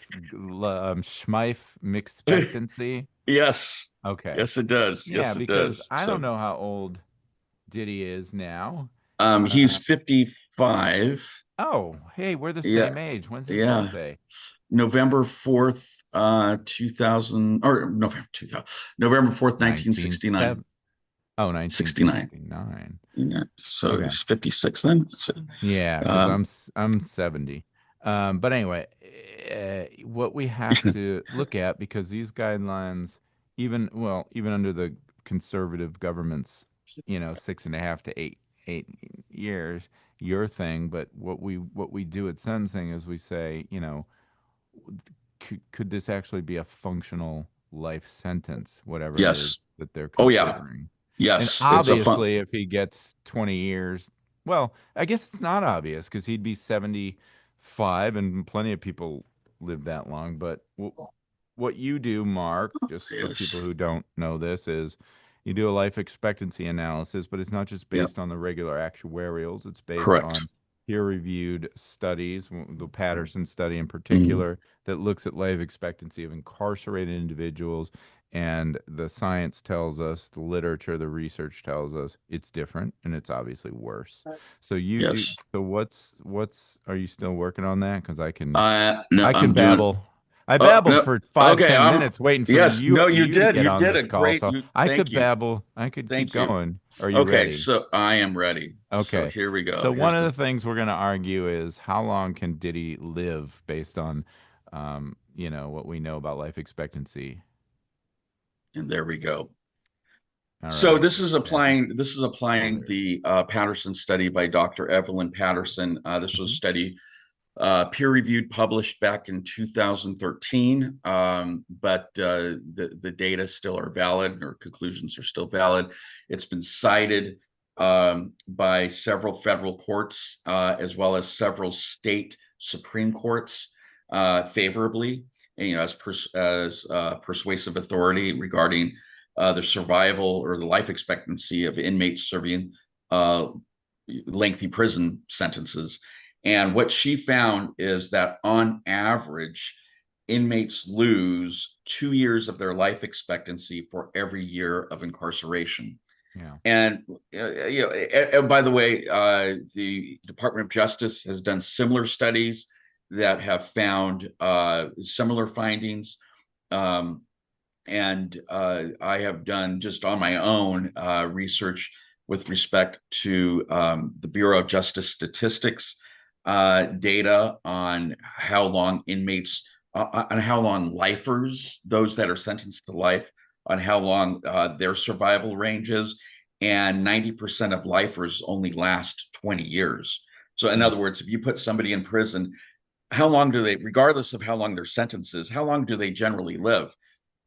Schmeif expectancy? Yes. Okay. Yes, it does. Yeah, Yes, it because does. I don't So, know how old Diddy is now. he's Uh, 55. oh, hey, we're the Yeah. same age. When's his Yeah. birthday? November 4th, 2000, or November 2000, November 4th, 1969. 1970. Oh, 69. 1969. Yeah. So Okay. he's 56 then. So, Yeah, because um, I'm 70. But anyway, what we have to look at, because these guidelines, even well, even under the conservative government's, 6.5 to 8 years, your thing. But what we do at sentencing is we say, could this actually be a functional life sentence, whatever it yes. is that they're Oh yeah. considering? And Yes. It's a fun. obviously, if he gets 20 years, well, I guess it's not obvious because he'd be 75, and plenty of people live that long. But what you do, Mark, just for people Yes. who don't know this, is you do a life expectancy analysis, but it's not just Yep. based on the regular actuarials, it's based Correct. on peer-reviewed studies, the Patterson study in Mhm. particular, that looks at life expectancy of incarcerated individuals. And the science tells us, the literature, the research tells us it's different and it's obviously worse. So you do. Yes. So what's are you still working on that? Because I can No, I I'm could doing. babble. I Oh babbled no. for five Okay. ten minutes waiting for Yes. you No, you you to did. get You on did this a call. great. So You. I Thank could you. babble. I could keep Thank you. going. Are you Okay. ready? So I am ready. So Okay. here we go. So one Here's of the. the things we're going to argue is how long can Diddy live based on, what we know about life expectancy. And there we go. All So right. this is Patterson. Oh, applying there. the Patterson study by Dr. Evelyn Patterson. This was a Mhm. study peer reviewed, published back in 2013, but the data still are valid, or conclusions are still valid. It's been cited by several federal courts as well as several state Supreme Courts favorably, and, as persuasive authority regarding the survival or the life expectancy of inmates serving uh, lengthy prison sentences. And what she found is that on average, inmates lose 2 years of their life expectancy for every year of incarceration. Yeah. And and by the way, the Department of Justice has done similar studies that have found similar findings. Um, and I have done just on my own research with respect to the Bureau of Justice Statistics data on how long inmates, on how long lifers, those that are sentenced to life, on how long their survival range is. And 90% of lifers only last 20 years. So, in Mm. other words, if you put somebody in prison, how long do they, regardless of how long their sentence is, how long do they generally live?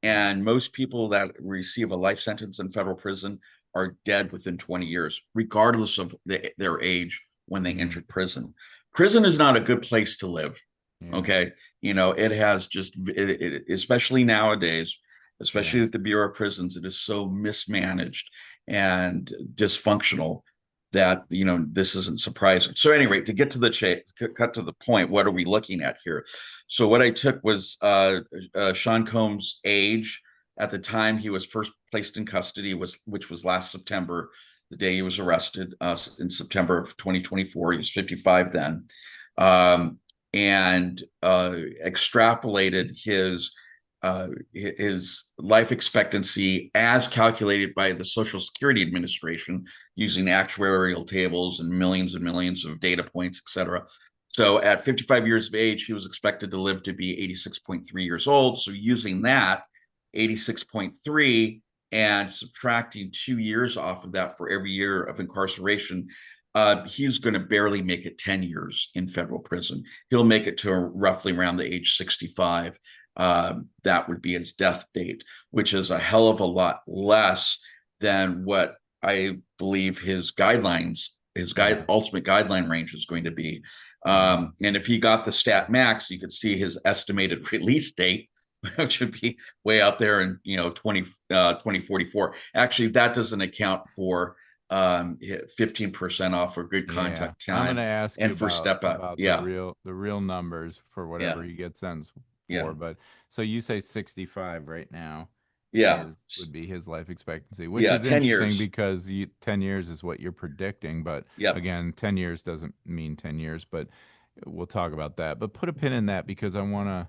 Yeah. And most people that receive a life sentence in federal prison are dead within 20 years, regardless of their age when they Hmm. entered prison. Prison is not a good place to live. Yeah. Okay. It has just, especially nowadays, Yeah. especially at the Bureau of Prisons, it is so mismanaged and dysfunctional that, this isn't surprising. So, at any rate, to get to the cut to the point, what are we looking at here? So, what I took was Sean Combs' age at the time he was first placed in custody, which was last September, the day he was arrested in September of 2024. He was 55 then, um, and extrapolated his life expectancy as calculated by the Social Security Administration using actuarial tables and millions of data points, et cetera. So at 55 years of age, he was expected to live to be 86.3 years old. So using that, 86.3, and subtracting 2 years off of that for every year of incarceration, he's going to barely make it 10 years in federal prison. He'll make it to roughly around the age 65. That would be his death date, which is a hell of a lot less than what I believe Yeah. ultimate guideline range is going to be. Yeah. And if he got the stat max, you could see his estimated release date, which would be way out there in 2044. Actually, that doesn't account for 15% off for good Yeah. contact I'm time gonna ask you and for about step up. about the Yeah, real numbers for yeah, whatever you get sentenced yeah, for. But so you say 65 right now yeah, is would be his life expectancy, which yeah. is 10 interesting years. because 10 years is what you're predicting. But Yep. again, 10 years doesn't mean 10 years. But we'll talk about that. But put a pin in that because I want to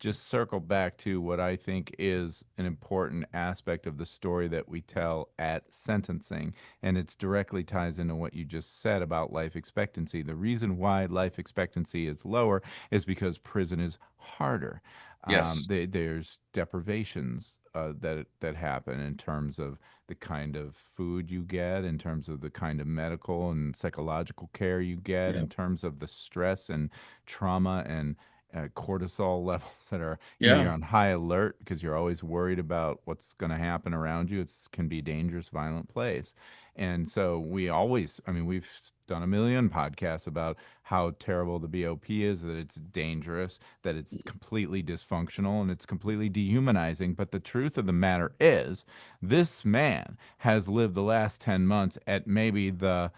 just circle back to what I think is an important aspect of the story that we tell at sentencing. And it's directly ties into what you just said about life expectancy. The reason why life expectancy is lower is because prison is harder. Yes. There's deprivations that happen in terms of the kind of food you get, in terms of the kind of medical and psychological care you get, Yeah. in terms of the stress and trauma and cortisol levels that are, you're Yeah. on high alert because you're always worried about what's going to happen around you. It's can be a dangerous, violent place. And so we always, I mean, we've done a million podcasts about how terrible the BOP is, that it's dangerous, that it's completely dysfunctional, and it's completely dehumanizing. But the truth of the matter is, this man has lived the last 10 months at maybe the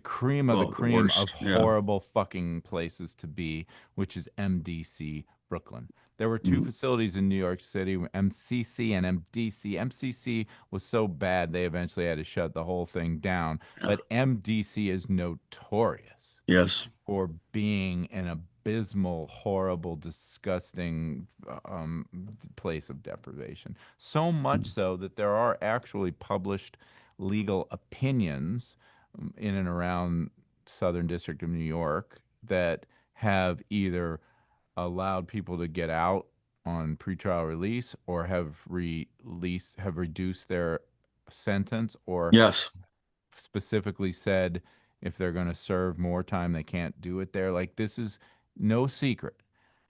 cream of the Oh, the cream of worst. Yeah. horrible fucking places to be, which is MDC Brooklyn. There were two Mm. facilities in New York City, MCC and MDC. MCC was so bad they eventually had to shut the whole thing down, Yeah. but MDC is notorious Yes. for being an abysmal, horrible, disgusting place of deprivation. So much Mm. so that there are actually published legal opinions in and around Southern District of New York that have either allowed people to get out on pretrial release or have reduced their sentence or Yes. specifically said if they're going to serve more time they can't do it there. Like, this is no secret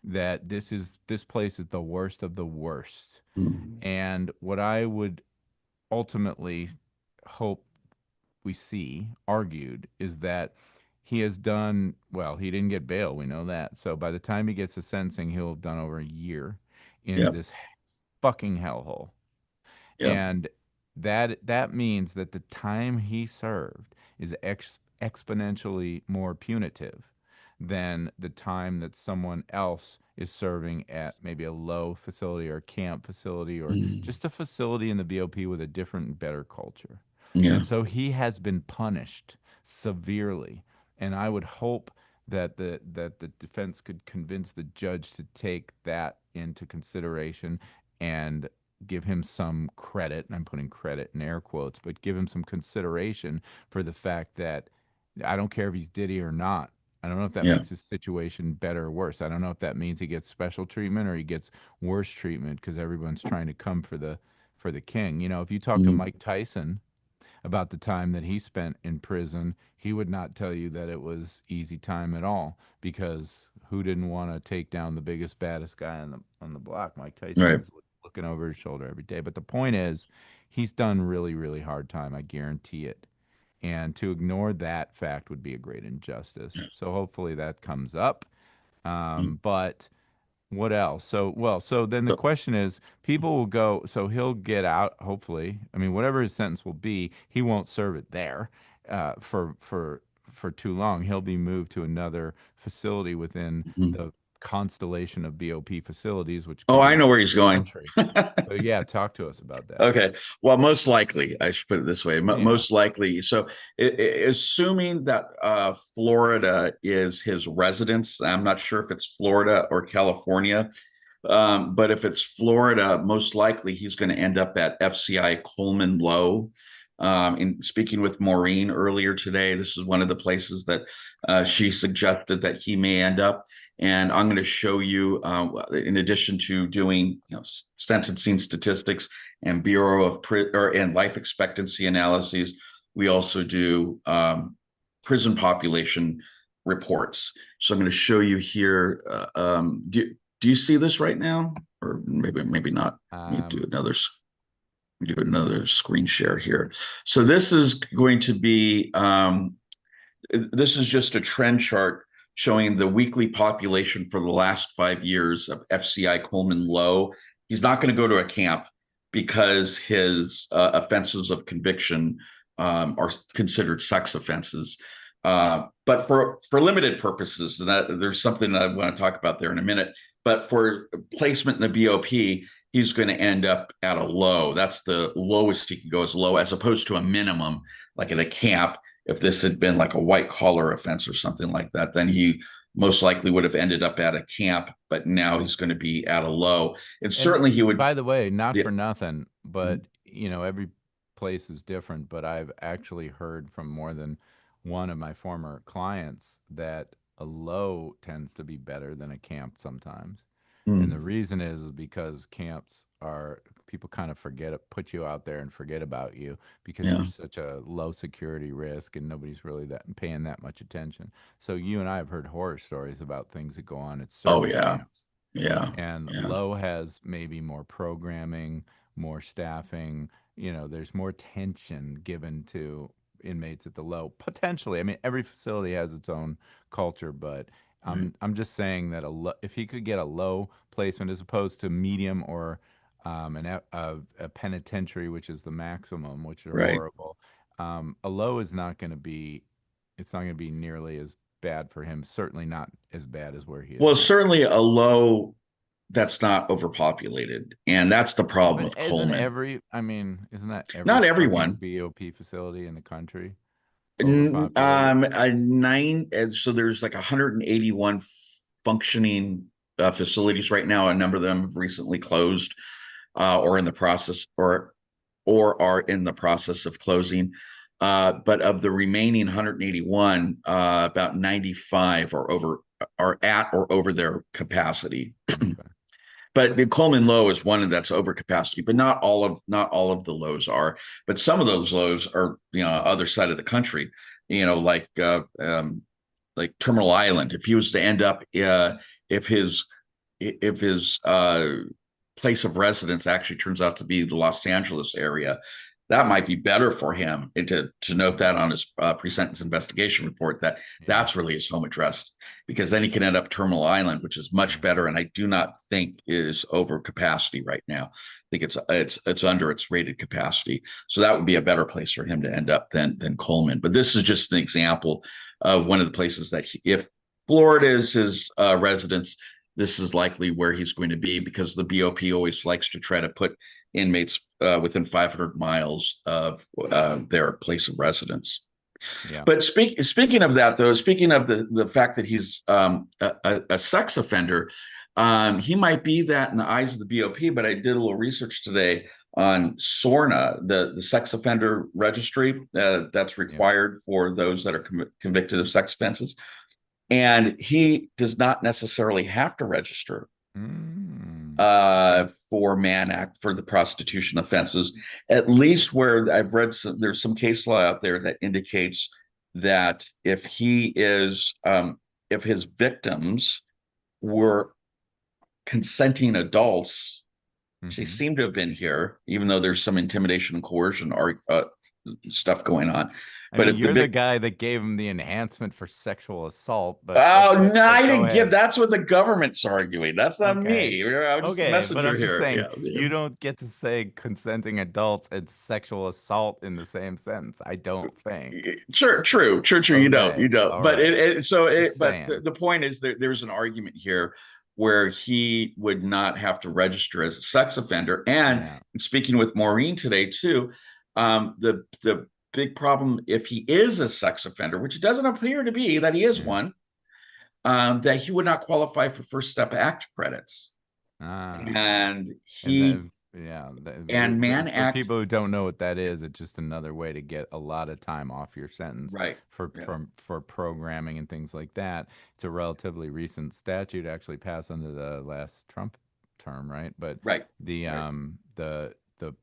that this place is the worst of the worst. Mm. And what I would ultimately hope we see argued is that he has done well. He didn't get bail, we know that. So by the time he gets to sentencing, he'll have done over a year in Yep. this fucking hellhole. Yep. And that means that the time he served is exponentially more punitive than the time that someone else is serving at maybe a low facility or a camp facility or Mm. just a facility in the BOP with a different and better culture. Yeah. And so he has been punished severely. And I would hope that the defense could convince the judge to take that into consideration and give him some credit, and I'm putting credit in air quotes, but give him some consideration for the fact that I don't care if he's Diddy or not. I don't know if that Yeah. makes his situation better or worse. I don't know if that means he gets special treatment or he gets worse treatment because everyone's trying to come for the king. You know, if you talk to Mm. Mike Tyson about the time that he spent in prison, he would not tell you that it was easy time at all because who didn't want to take down the biggest, baddest guy on the block? Mike Tyson Right. was looking over his shoulder every day. But the point is, he's done really, really hard time. I guarantee it. And to ignore that fact would be a great injustice. Yeah. So hopefully that comes up. Mm. But what else? So then the So, question is, people will go, so he'll get out, hopefully. I mean, whatever his sentence will be, he won't serve it there for too long. He'll be moved to another facility within mm. the constellation of BOP facilities, which Oh, could be I know across where he's the going. country. So yeah, talk to us about that. Okay. Well, most likely, I should put it this way. Yeah. Most likely. So, assuming that Florida is his residence, I'm not sure if it's Florida or California, but if it's Florida, most likely he's going to end up at FCI Coleman Low. In speaking with Maureen earlier today, this is one of the places that she suggested that he may end up. And I'm going to show you, in addition to doing sentencing statistics and Bureau of and life expectancy analyses, we also do prison population reports. So I'm going to show you here. Do you see this right now, or maybe not? Let me Um, do another screen share here. So this is going to be this is just a trend chart showing the weekly population for the last 5 years of FCI Coleman Low. He's not going to go to a camp because his offenses of conviction are considered sex offenses. But for limited purposes, and there's something that I want to talk about there in a minute. But for placement in the BOP, he's going to end up at a low. That's the lowest he can go, as low, as opposed to a minimum, like at a camp. If this had been like a white collar offense or something like that, then he most likely would have ended up at a camp, but now he's going to be at a low. And And certainly he would, by the way, not yeah, for nothing, but every place is different. But I've actually heard from more than one of my former clients that a low tends to be better than a camp sometimes. And the mm, reason is because camps are people kind of forget it, put you out there and forget about you because you're yeah, such a low security risk and nobody's really that paying that much attention. So you and I have heard horror stories about things that go on at oh certain yeah, camps, yeah, and yeah. low has maybe more programming, more staffing. There's more attention given to inmates at the low. Potentially, I mean, every facility has its own culture, but Right, I'm just saying that if he could get a low placement as opposed to medium or a penitentiary, which is the maximum, which are right. horrible. A low is not going to be. It's not going to be nearly as bad for him. Certainly not as bad as where he is Well, now. certainly a low that's not overpopulated, and that's the problem But with Coleman. isn't that every Not fucking everyone. BOP facility in the country overpopulated? A nine, and so there's like 181 functioning facilities right now. A number of them have recently closed, or in the process, or are in the process of closing. But of the remaining 181, about 95 are at or over their capacity. Okay. But the Coleman low is one that's over capacity, but not all of the lows are. But some of those lows are other side of the country, like Terminal Island. If he was to end up, if his if his place of residence actually turns out to be the Los Angeles area, that might be better for him. And to note that on his pre-sentence investigation report, that Yeah. that's really his home address, because then he can end up Terminal Island, which is much Yeah. better, and I do not think is over capacity right now. I think it's under its rated capacity, so that would be a better place for him to end up than Coleman. But this is just an example of one of the places that if Florida is his residence, this is likely where he's going to be, because the BOP always likes to try to put inmates within 500 miles of their place of residence. Yeah. But speaking of that, though, speaking of the fact that he's a sex offender, he might be that in the eyes of the BOP. But I did a little research today on SORNA, the sex offender registry that's Yeah. required for those that are convicted of sex offenses. And he does not necessarily have to register Okay. for Mann Act for the prostitution offenses, at least where I've read there's some case law out there that indicates that if his victims were consenting adults, which they Mm-hmm. seem to have been here, even though there's some intimidation and coercion stuff going on. I But mean, if the you're the vic guy that gave him the enhancement for sexual assault, but Oh okay, no, but I go didn't give. ahead. That's what the government's arguing. That's not Okay. me. I'm just the Okay, but messenger I'm just here. Yeah, saying yeah. you don't get to say consenting adults and sexual assault in the same sentence. I don't think. Sure, true. You don't, Okay. you don't. All But right. Just but saying. the point is there's an argument here where he would not have to register as a sex offender. And Yeah. speaking with Maureen today too, the big problem, if he is a sex offender, which it doesn't appear to be that he is Yeah. one, that he would not qualify for First Step Act credits. Ah. And And he then, yeah, and Mann for Act, people who don't know what that is, it's just another way to get a lot of time off your sentence right? for Yeah, programming and things like that. It's a relatively recent statute, actually passed under the last Trump term, right? But right, the right.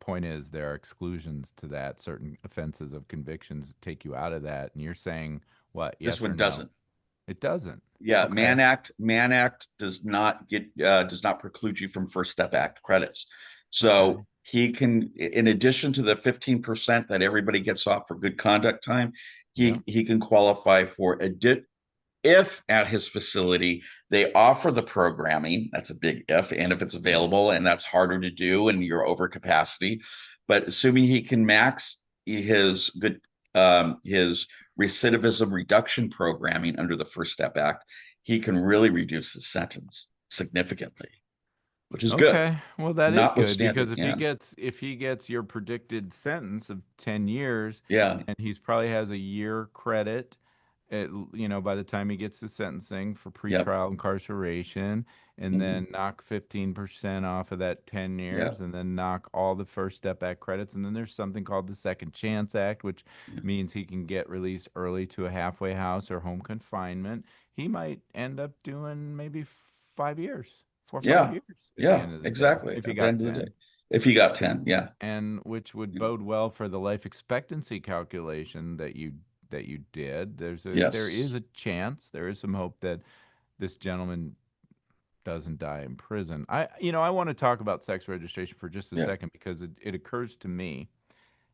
point is there are exclusions to that. Certain offenses of convictions take you out of that, and you're saying what? This Yes or one no? doesn't. It doesn't. Yeah, Okay. Mann Act does not preclude you from First Step Act credits. So Okay. he can, in addition to the 15% that everybody gets off for good conduct time, Yeah. he can qualify for if at his facility they offer the programming. That's a big if, and if it's Yeah. available, and that's harder to do, and you're over capacity. But assuming he can max his recidivism reduction programming under the First Step Act, he can really reduce his sentence significantly, which is good. Okay, well that is good because Notwithstanding, yeah, if he gets your predicted sentence of 10 years yeah, and he's probably has a year credit by the time he gets to sentencing for Yep. pretrial incarceration, and Hmm. then knock 15% off of that 10 years, Yep. and then knock all the First Step Act credits. And then there's something called the Second Chance Act, which Yeah. means he can get released early to a halfway house or home confignment. He might end up doing maybe 5 years, 4 or 5 Yeah. years at the Yeah. end of the day, Exactly. if he At the got end of the day, 10, if you got 10, yeah. and which would Yeah. bode well for the life expectancy calculation that you did. There is Yes. a chance, there is some hope that this gentleman doesn't die in prison. I want to talk about sex registration for just a Yeah. second because it occurs to me,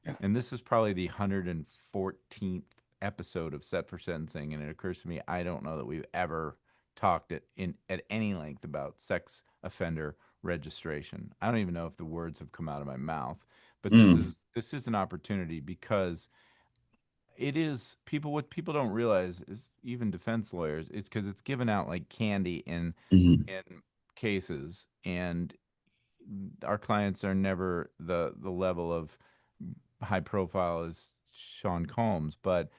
Yeah. and this is probably the 114th episode of Set for Sentencing, and it occurs to me I don't know that we've ever talked at any length about sex offender registration. I don't even know if the words have come out of my mouth, but Mm. this is an opportunity because it is people what people don't realize is even defense lawyers, it's because it's given out like candy Hmm. in cases, and our clients are never the level of high profile as Sean Combs, but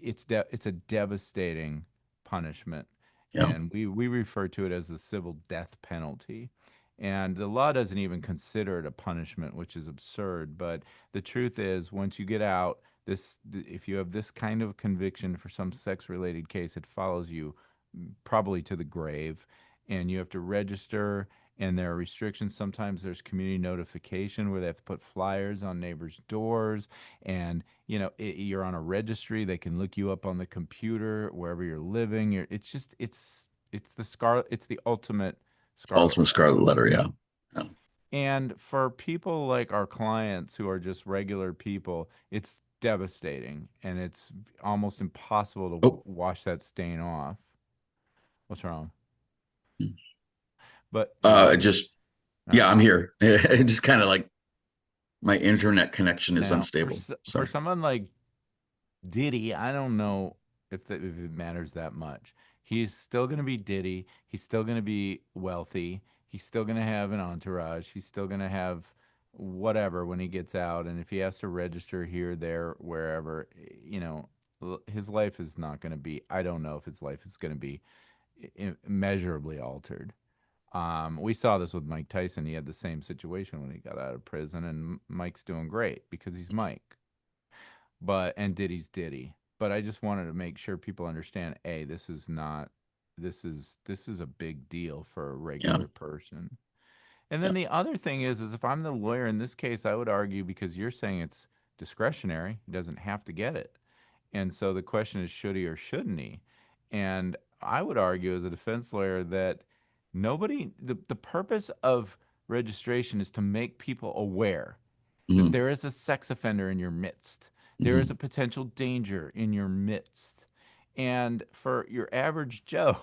it's a devastating punishment, Yeah. and we refer to it as the civil death penalty. And the law doesn't even consider it a punishment, which is absurd. But the truth is, once you get out, if you have this kind of conviction for some sex related case, it follows you probably to the grave, and you have to register, and there are restrictions. Sometimes there's community notification where they have to put flyers on neighbors' doors, and you're on a registry. They can look you up on the computer wherever you're living. It's the it's the ultimate scarlet Ultimate letter. Scarlet Letter. Yeah. Yeah. And for people like our clients who are just regular people, it's devastating, and it's almost impossible to Oh, wash that stain off. What's wrong? But you're there? just, All yeah, right. I'm here. It just kind of like my internet connection is Now, unstable. for Sorry. someone like Diddy, I don't know if it matters that much. He's still going to be Diddy. He's still going to be wealthy. He's still going to have an entourage. He's still going to have whatever when he gets out. And if he has to register here, there, wherever, his life is not going to be, I don't know if his life is going to be immeasurably altered. We saw this with Mike Tyson. He had the same situation when he got out of prison, and Mike's doing great because he's Mike. And Diddy's Diddy. But I just wanted to make sure people understand, A, this is a big deal for a Yeah. regular person. And Yeah. then the other thing is if I'm the lawyer in this case, I would argue, because you're saying it's discretionary, he doesn't have to get it. And so the question is, should he or shouldn't he? And I would argue as a defense lawyer that the purpose of registration is to make people aware that Hmm. there is a sex offender in your midst. There is a Hmm. potential danger in your midst. And for your average Joe,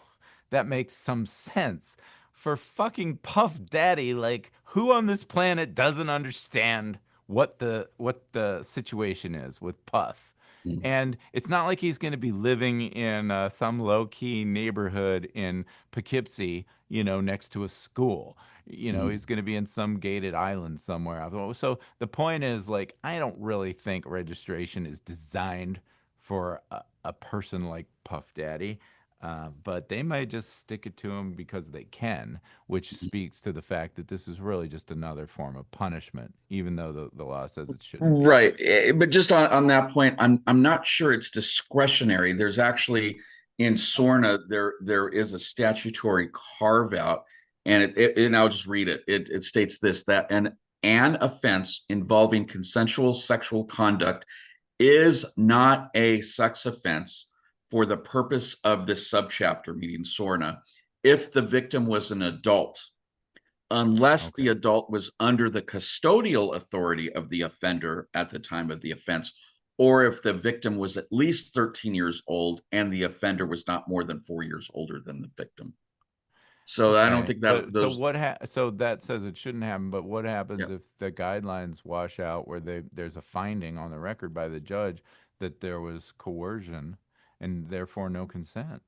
that makes some sense. For fucking Puff Daddy, like, who on this planet doesn't understand what the situation is with Puff? And it's not like he's going to be living in some low key neighborhood in Poughkeepsie, next to a school. Hmm. He's going to be in some gated island somewhere. So the point is, like, I don't really think registration is designed for a person like Puff Daddy. But they might just stick it to him because they can, which speaks to the fact that this is really just another form of punishment, even though the law says it shouldn't be. Right. But just on that point, I'm not sure it's discretionary. There's actually in SORNA there is a statutory carve out, and and I'll just read it. It states this, that an offense involving consensual sexual conduct is not a sex offense for the purpose of this subchapter, meaning SORNA, if the victim was an adult, unless the Okay. adult was under the custodial authority of the offender at the time of the offense, or if the victim was at least 13 years old and the offender was not more than 4 years older than the victim. So I don't Okay. think that But so those, so that says it shouldn't happen, but what yeah. happens if the guidelines wash out where there's a finding on the record by the judge that there was coercion and therefore no consent?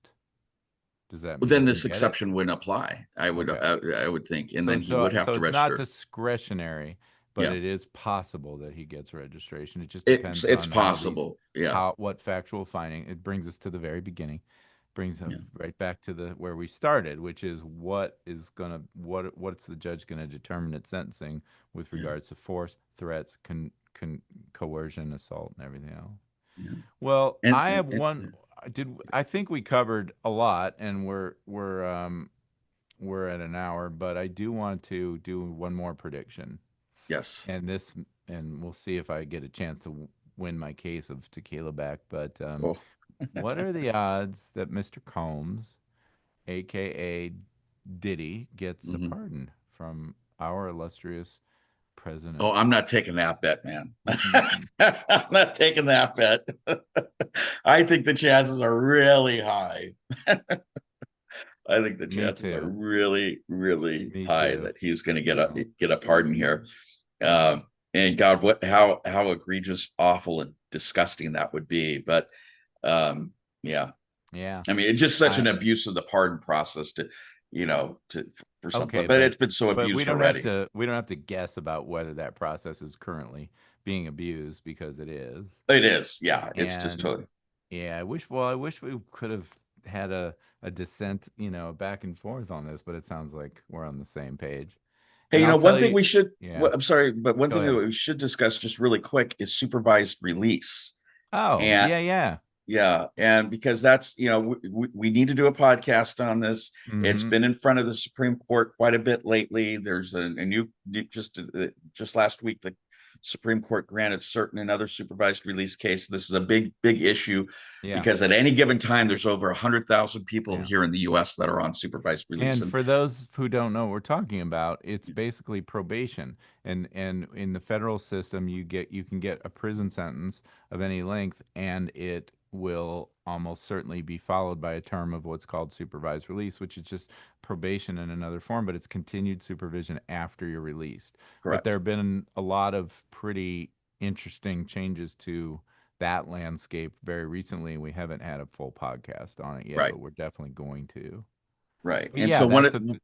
Does that Well, mean he then can this get it? exception wouldn't apply. Okay. I would think, and So then he so would have so to it's not register. discretionary. but Yeah. it is possible that he gets registration. It just It's depends it's on how these, possible. Yeah. how what factual finding. It brings us to the very beginning, brings us Yeah. right back to the where we started, which is what's the judge gonna determine at sentencing with Yeah. regards to force, threats, coercion, assault, and everything else. Yeah. Well, And, I and, have and one. I think we covered a lot, and we're at an hour, but I do want to do one more prediction, yes. and and we'll see if I get a chance to win my case of tequila back. But Oh. what are the odds that Mr. Combs, aka Diddy, gets a Mhm. pardon from our illustrious president? Oh, I'm not taking that bet, man. Mm-mm-mm. I'm not taking that bet. I think the chances are really high. I think the Me chances are too. really, really Me high too. that he's going to get a pardon here. Uh, and God, what how egregious, awful, and disgusting that would be. But um, yeah, Yeah. I mean, it's just such I an abuse of the pardon process to, for something. Okay, But it's been so but abused already. we don't have to guess about whether that process is currently being abused because it is. It is, yeah. It's just And totally. yeah, I wish we could have had a dissent, back and forth on this, but it sounds like we're on the same page. Hey, And I'll one tell thing you, we should, yeah. I'm sorry, but one Go thing that ahead. we should discuss just really quick is supervised release. Oh, And yeah, yeah. yeah, and because that's, we need to do a podcast on this. It's Mhm. been in front of the Supreme Court quite a bit lately. There's a new, just last week, the Supreme Court granted certain another supervised release case. This is a big, big issue Yeah. because at any given time, there's over 100,000 people Yeah. here in the U.S. that are on supervised release. And And for those who don't know what we're talking about, it's basically probation. And in the federal system, you can get a prison sentence of any length, and it will almost certainly be followed by a term of what's called supervised release, which is just probation in another form, but it's continued supervision after you're released. But there correct, have been a lot of pretty interesting changes to that landscape very recently. We haven't had a full podcast on it yet, right. but we're definitely going to. Right. But And yeah, so that's a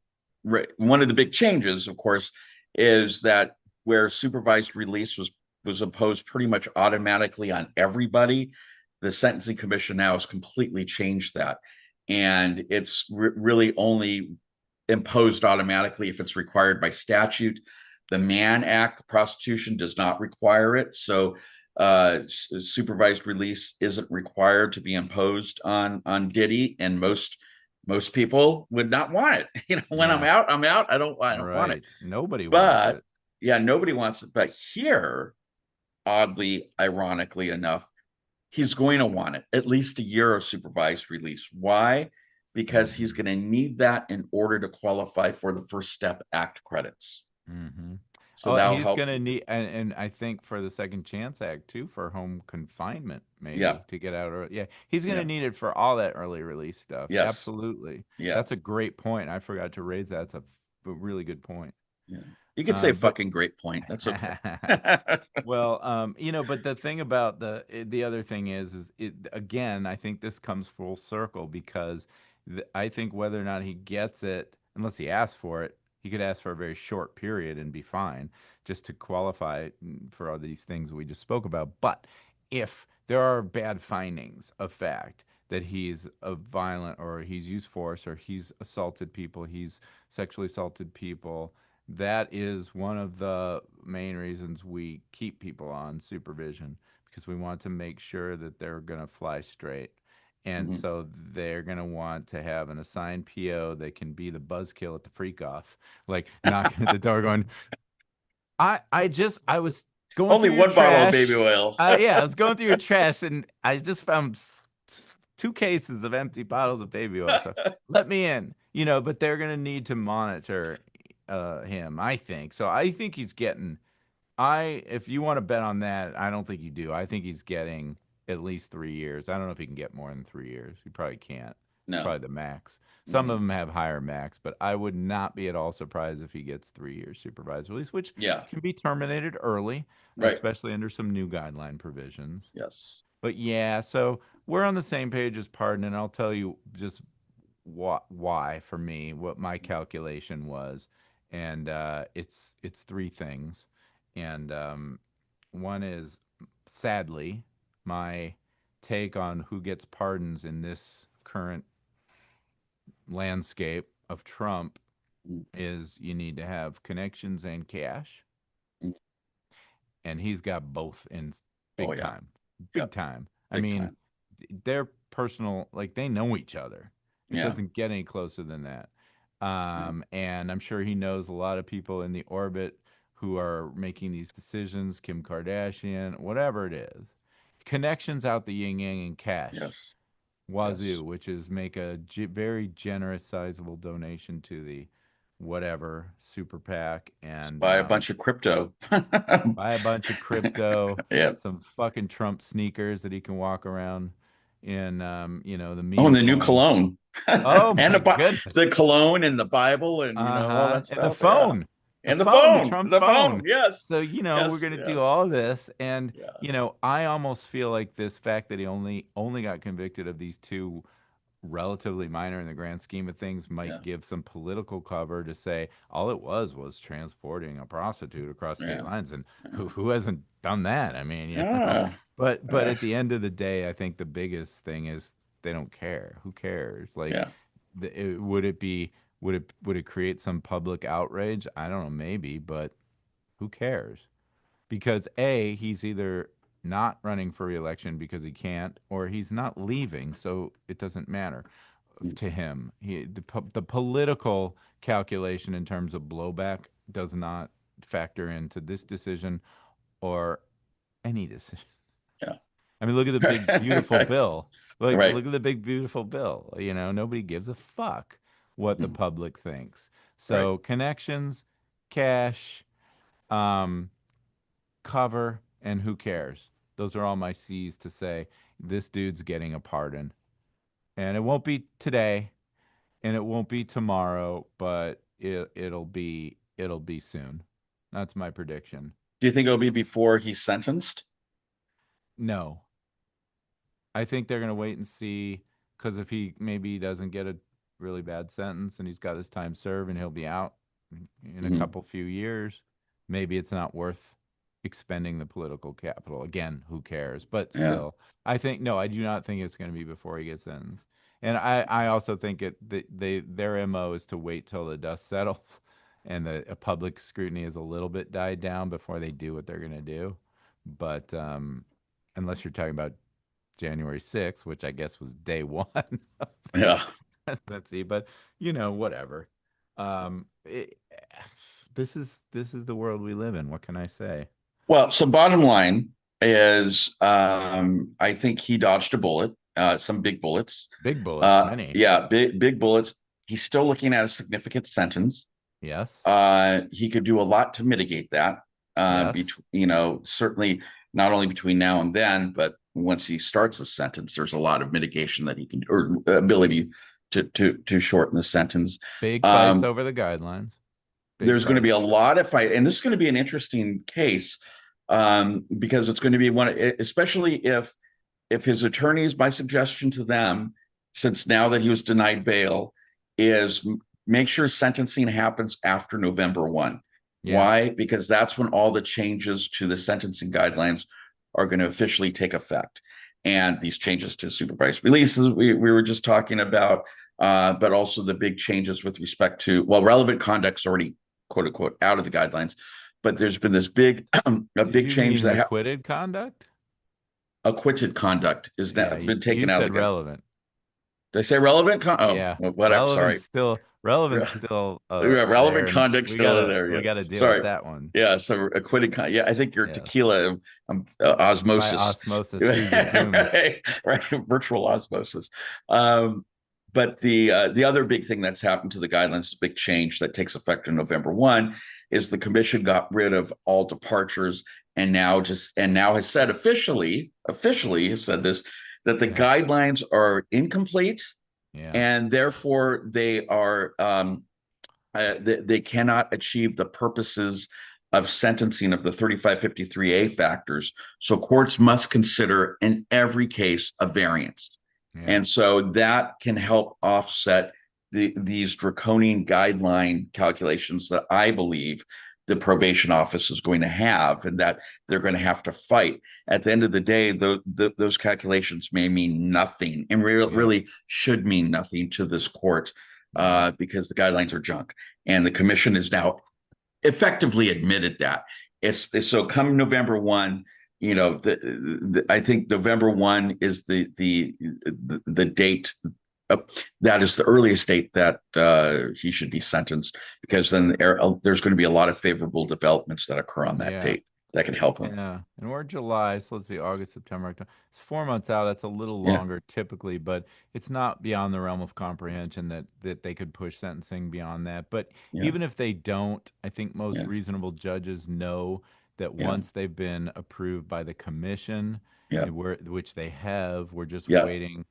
one of the big changes, of course, is that where supervised release was imposed pretty much automatically on everybody, the Sentencing Commission now has completely changed that. And it's really only imposed automatically if it's required by statute. The Mann Act, the prostitution does not require it. So supervised release isn't required to be imposed on Diddy, and most people would not want it. When yeah, I'm out. I don't want it. right. Nobody wants But it. yeah, nobody wants it. But here, oddly, ironically enough, he's going to want it at least a year of supervised release. Why? Because he's Mhm. going to need that in order to qualify for the First Step Act credits. Mhm. So Oh, that'll he's help. gonna need, and I think for the Second Chance Act too, for home confinement, Yeah, maybe to get out. Or yeah, he's gonna yeah, need it for all that early release stuff. yes, Absolutely, yeah, that's a great point. I forgot to raise that. It's a really good point. yeah. You could say But fucking great point. That's okay. well, but the thing about the other thing is it again. I think this comes full circle because I think whether or not he gets it, unless he asks for it, he could ask for a very short period and be fine, just to qualify for all these things we just spoke about. But if there are bad findings of fact that he's a violent, or he's used force, or he's assaulted people, he's sexually assaulted people, that is one of the main reasons we keep people on supervision, because we want to make sure that they're going to fly straight. And Mhm. so they're going to want to have an assigned PO that can be the buzzkill at the freak off, like knocking at the door going, I was going Only through your one bottle of baby trash. oil. Yeah, I was going through your trash and I just found two cases of empty bottles of baby oil. So let me in, but they're going to need to monitor him, I think. So I think he's getting, if you want to bet on that, I don't think you do. I think he's getting at least 3 years. I don't know if he can get more than 3 years. He probably can't. It's No. probably the max. Some of Mhm. them have higher max, but I would not be at all surprised if he gets 3 years supervised release, which Yeah. can be terminated early, Right. especially under some new guideline provisions. Yes. But yeah, so we're on the same page as pardon, and I'll tell you just why for me, what my calculation was, and it's three things. And one is, sadly, my take on who gets pardons in this current landscape of Trump Mm, is you need to have connections and cash, mm. and he's got both in Oh big yeah, time, yeah, big time. I big mean, time. they're personal, like they know each other. It Yeah, doesn't get any closer than that. yeah, And I'm sure he knows a lot of people in the orbit who are making these decisions, Kim Kardashian, whatever it is. Connections out the yin yang and cash. yes, Wazoo, yes. which is make a very generous, sizable donation to the whatever super PAC and Buy a bunch of crypto. buy a bunch of crypto, Yeah. some fucking Trump sneakers that he can walk around in, the Oh, and meme the new coin. cologne. Oh And my goodness. the cologne and the Bible and all Uh-huh. that And the stuff. Yeah. phone, And the Trump the phone. phone. Yes. So, we're Yes. gonna do Yes. all this. And, Yeah. I almost feel like this fact that he only got convicted of these two relatively minor in the grand scheme of things might Yeah. give some political cover to say all it was transporting a prostitute across state Yeah. lines, and Yeah. who hasn't done that? I mean, Yeah. but Uh, at the end of the day, I think the biggest thing is they don't care. Who cares? Like, yeah. would it be, would it create some public outrage? I don't know, maybe, but who cares? Because A, he's either not running for reelection because he can't, or he's not leaving, so it doesn't matter to him. The political calculation in terms of blowback does not factor into this decision or any decision. Yeah. I mean, look at the big beautiful Right. bill. Like, Right. look at the big beautiful bill. Nobody gives a fuck what the Mm, public thinks. right. So connections, cash, um, cover, and who cares? Those are all my C's to say this dude's getting a pardon. And it won't be today and it won't be tomorrow, but it'll be soon. That's my prediction. Do you think it'll be before he's sentenced? No. I think they're gonna wait and see, because if he maybe doesn't get a really bad sentence and he's got his time served and he'll be out in a Hmm. couple few years, maybe it's not worth expending the political capital. Again, who cares? But Yeah. still, I think no, I do not think it's going to be before he gets sentenced. And I also think their MO is to wait till the dust settles and the public scrutiny is a little bit died down before they do what they're going to do. But unless you're talking about January 6th, which I guess was day one of his Yeah. presidency, but whatever. This is the world we live in. What can I say? Well, so bottom line is, I think he dodged a bullet, some big bullets. Big bullets, many. Yeah, big bullets. He's still looking at a significant sentence. Yes. He could do a lot to mitigate that. Yes. Certainly not only between now and then, but once he starts a sentence, there's a lot of mitigation that he can, or ability to shorten the sentence. Big fights Um, over the guidelines. Big there's going to be a fights. lot of fight, and this is going to be an interesting case, because it's going to be one, especially if his attorneys, my suggestion to them, since now that he was denied bail, is make sure sentencing happens after November 1. Yeah. Why? Because that's when all the changes to the sentencing guidelines are going to officially take effect. And these changes to supervised releases we were just talking about, but also the big changes with respect to, well, relevant conduct's already quote unquote out of the guidelines, but there's been this big a Did big you change mean that acquitted conduct? acquitted conduct is now Yeah, been you taken out of said the gun. relevant. Did I say relevant? Oh, Yeah. well, whatever. Relevant Sorry. still relevant still Relevant there, and conduct we still gotta there. we Yeah. gotta deal with Sorry. that one. Yeah. So acquitted. Yeah. I think your Yes. tequila, By osmosis, osmosis through the Zooms. right, right, virtual osmosis. Um, but the other big thing that's happened to the guidelines, big change that takes effect on November 1, is the commission got rid of all departures and now has said officially has said this, that the Yeah. guidelines are incomplete Yeah. and therefore they cannot achieve the purposes of sentencing of the 3553A factors. So courts must consider in every case a variance. Yeah. And so that can help offset these draconian guideline calculations that I believe the probation office is going to have, and that they're going to have to fight. At the end of the day, those calculations may mean nothing, and Yeah. really should mean nothing to this court, Yeah. because the guidelines are junk, and the commission is now effectively admitted that. It's so come November 1, I think November 1 is the date. uh, that is the earliest date that he should be sentenced, because then there's going to be a lot of favorable developments that occur on that Yeah. date that can help him. Yeah, and we're July, so let's see, August, September, October. It's 4 months out. That's a little Yeah, longer typically, but it's not beyond the realm of comprehension that they could push sentencing beyond that. But yeah, even if they don't, I think most yeah, reasonable judges know that yeah, once they've been approved by the commission, yeah, which they have, we're just yeah. waiting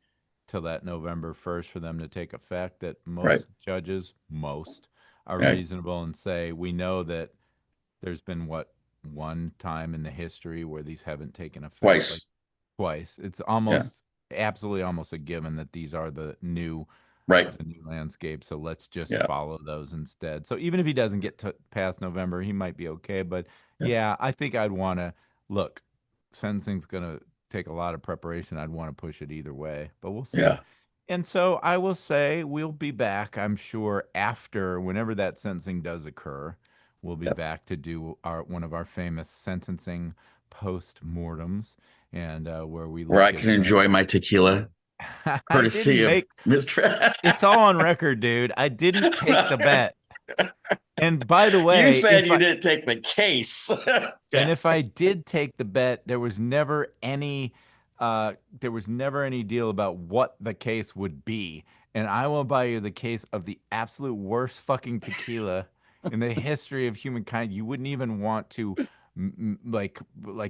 till that November 1st for them to take effect. That Right, most judges, most, are right. reasonable and say, we know that there's been what, one time in the history where these haven't taken effect, like Twice. twice. It's Yeah, almost absolutely almost a given that these are right. the new landscape. So let's just Yeah, follow those instead. So even if he doesn't get to past November, he might be okay. But yeah, yeah, I think I'd want to look. Sentencing's gonna take a lot of preparation. I'd want to push it either way, but we'll see. yeah, And so I will say we'll be back, I'm sure, after whenever that sentencing does occur. We'll be yeah. back to do our one of our famous sentencing post-mortems, and where we Where I look at can enjoy my tequila, I didn't courtesy of make Mr. it's all on record, dude. I didn't take the bet. And by the You way, said you didn't take the case. if I did take the bet, there was never any deal about what the case would be. And I will buy you the case of the absolute worst fucking tequila in the history of humankind. You wouldn't even want to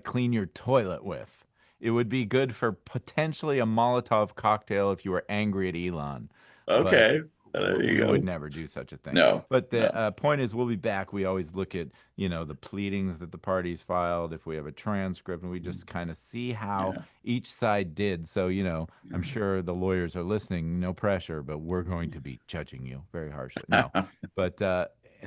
clean your toilet with. It would be good for potentially a Molotov cocktail if you were angry at Elon, but Okay, there you we would go. never do such a thing. No, But the no. point is, we'll be back. We always look at, the pleadings that the parties filed, if we have a transcript, and we just kind of see how Yeah. each side did. So, I'm Yeah. sure the lawyers are listening, no pressure, but we're going to be judging you very harshly. No, but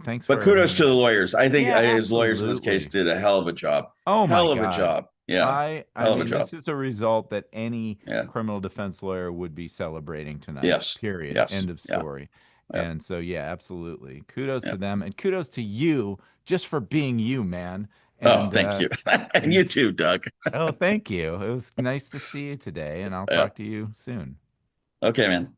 thanks But for kudos hanging to the out. lawyers. I think Yeah, his lawyers in this case absolutely. did a hell of a job. Oh my Hell of a God. job. Yeah. I Hell of a mean, job. this is a result that any Yeah. criminal defense lawyer would be celebrating tonight. Yes. Period. Yes. End of Yeah. story. Yeah. And so yeah, absolutely. Kudos Yeah. to them and kudos to you just for being you, man. Oh, And thank you. And you too, Doug. oh, thank you. It was nice to see you today and I'll Yeah. talk to you soon. Okay, man.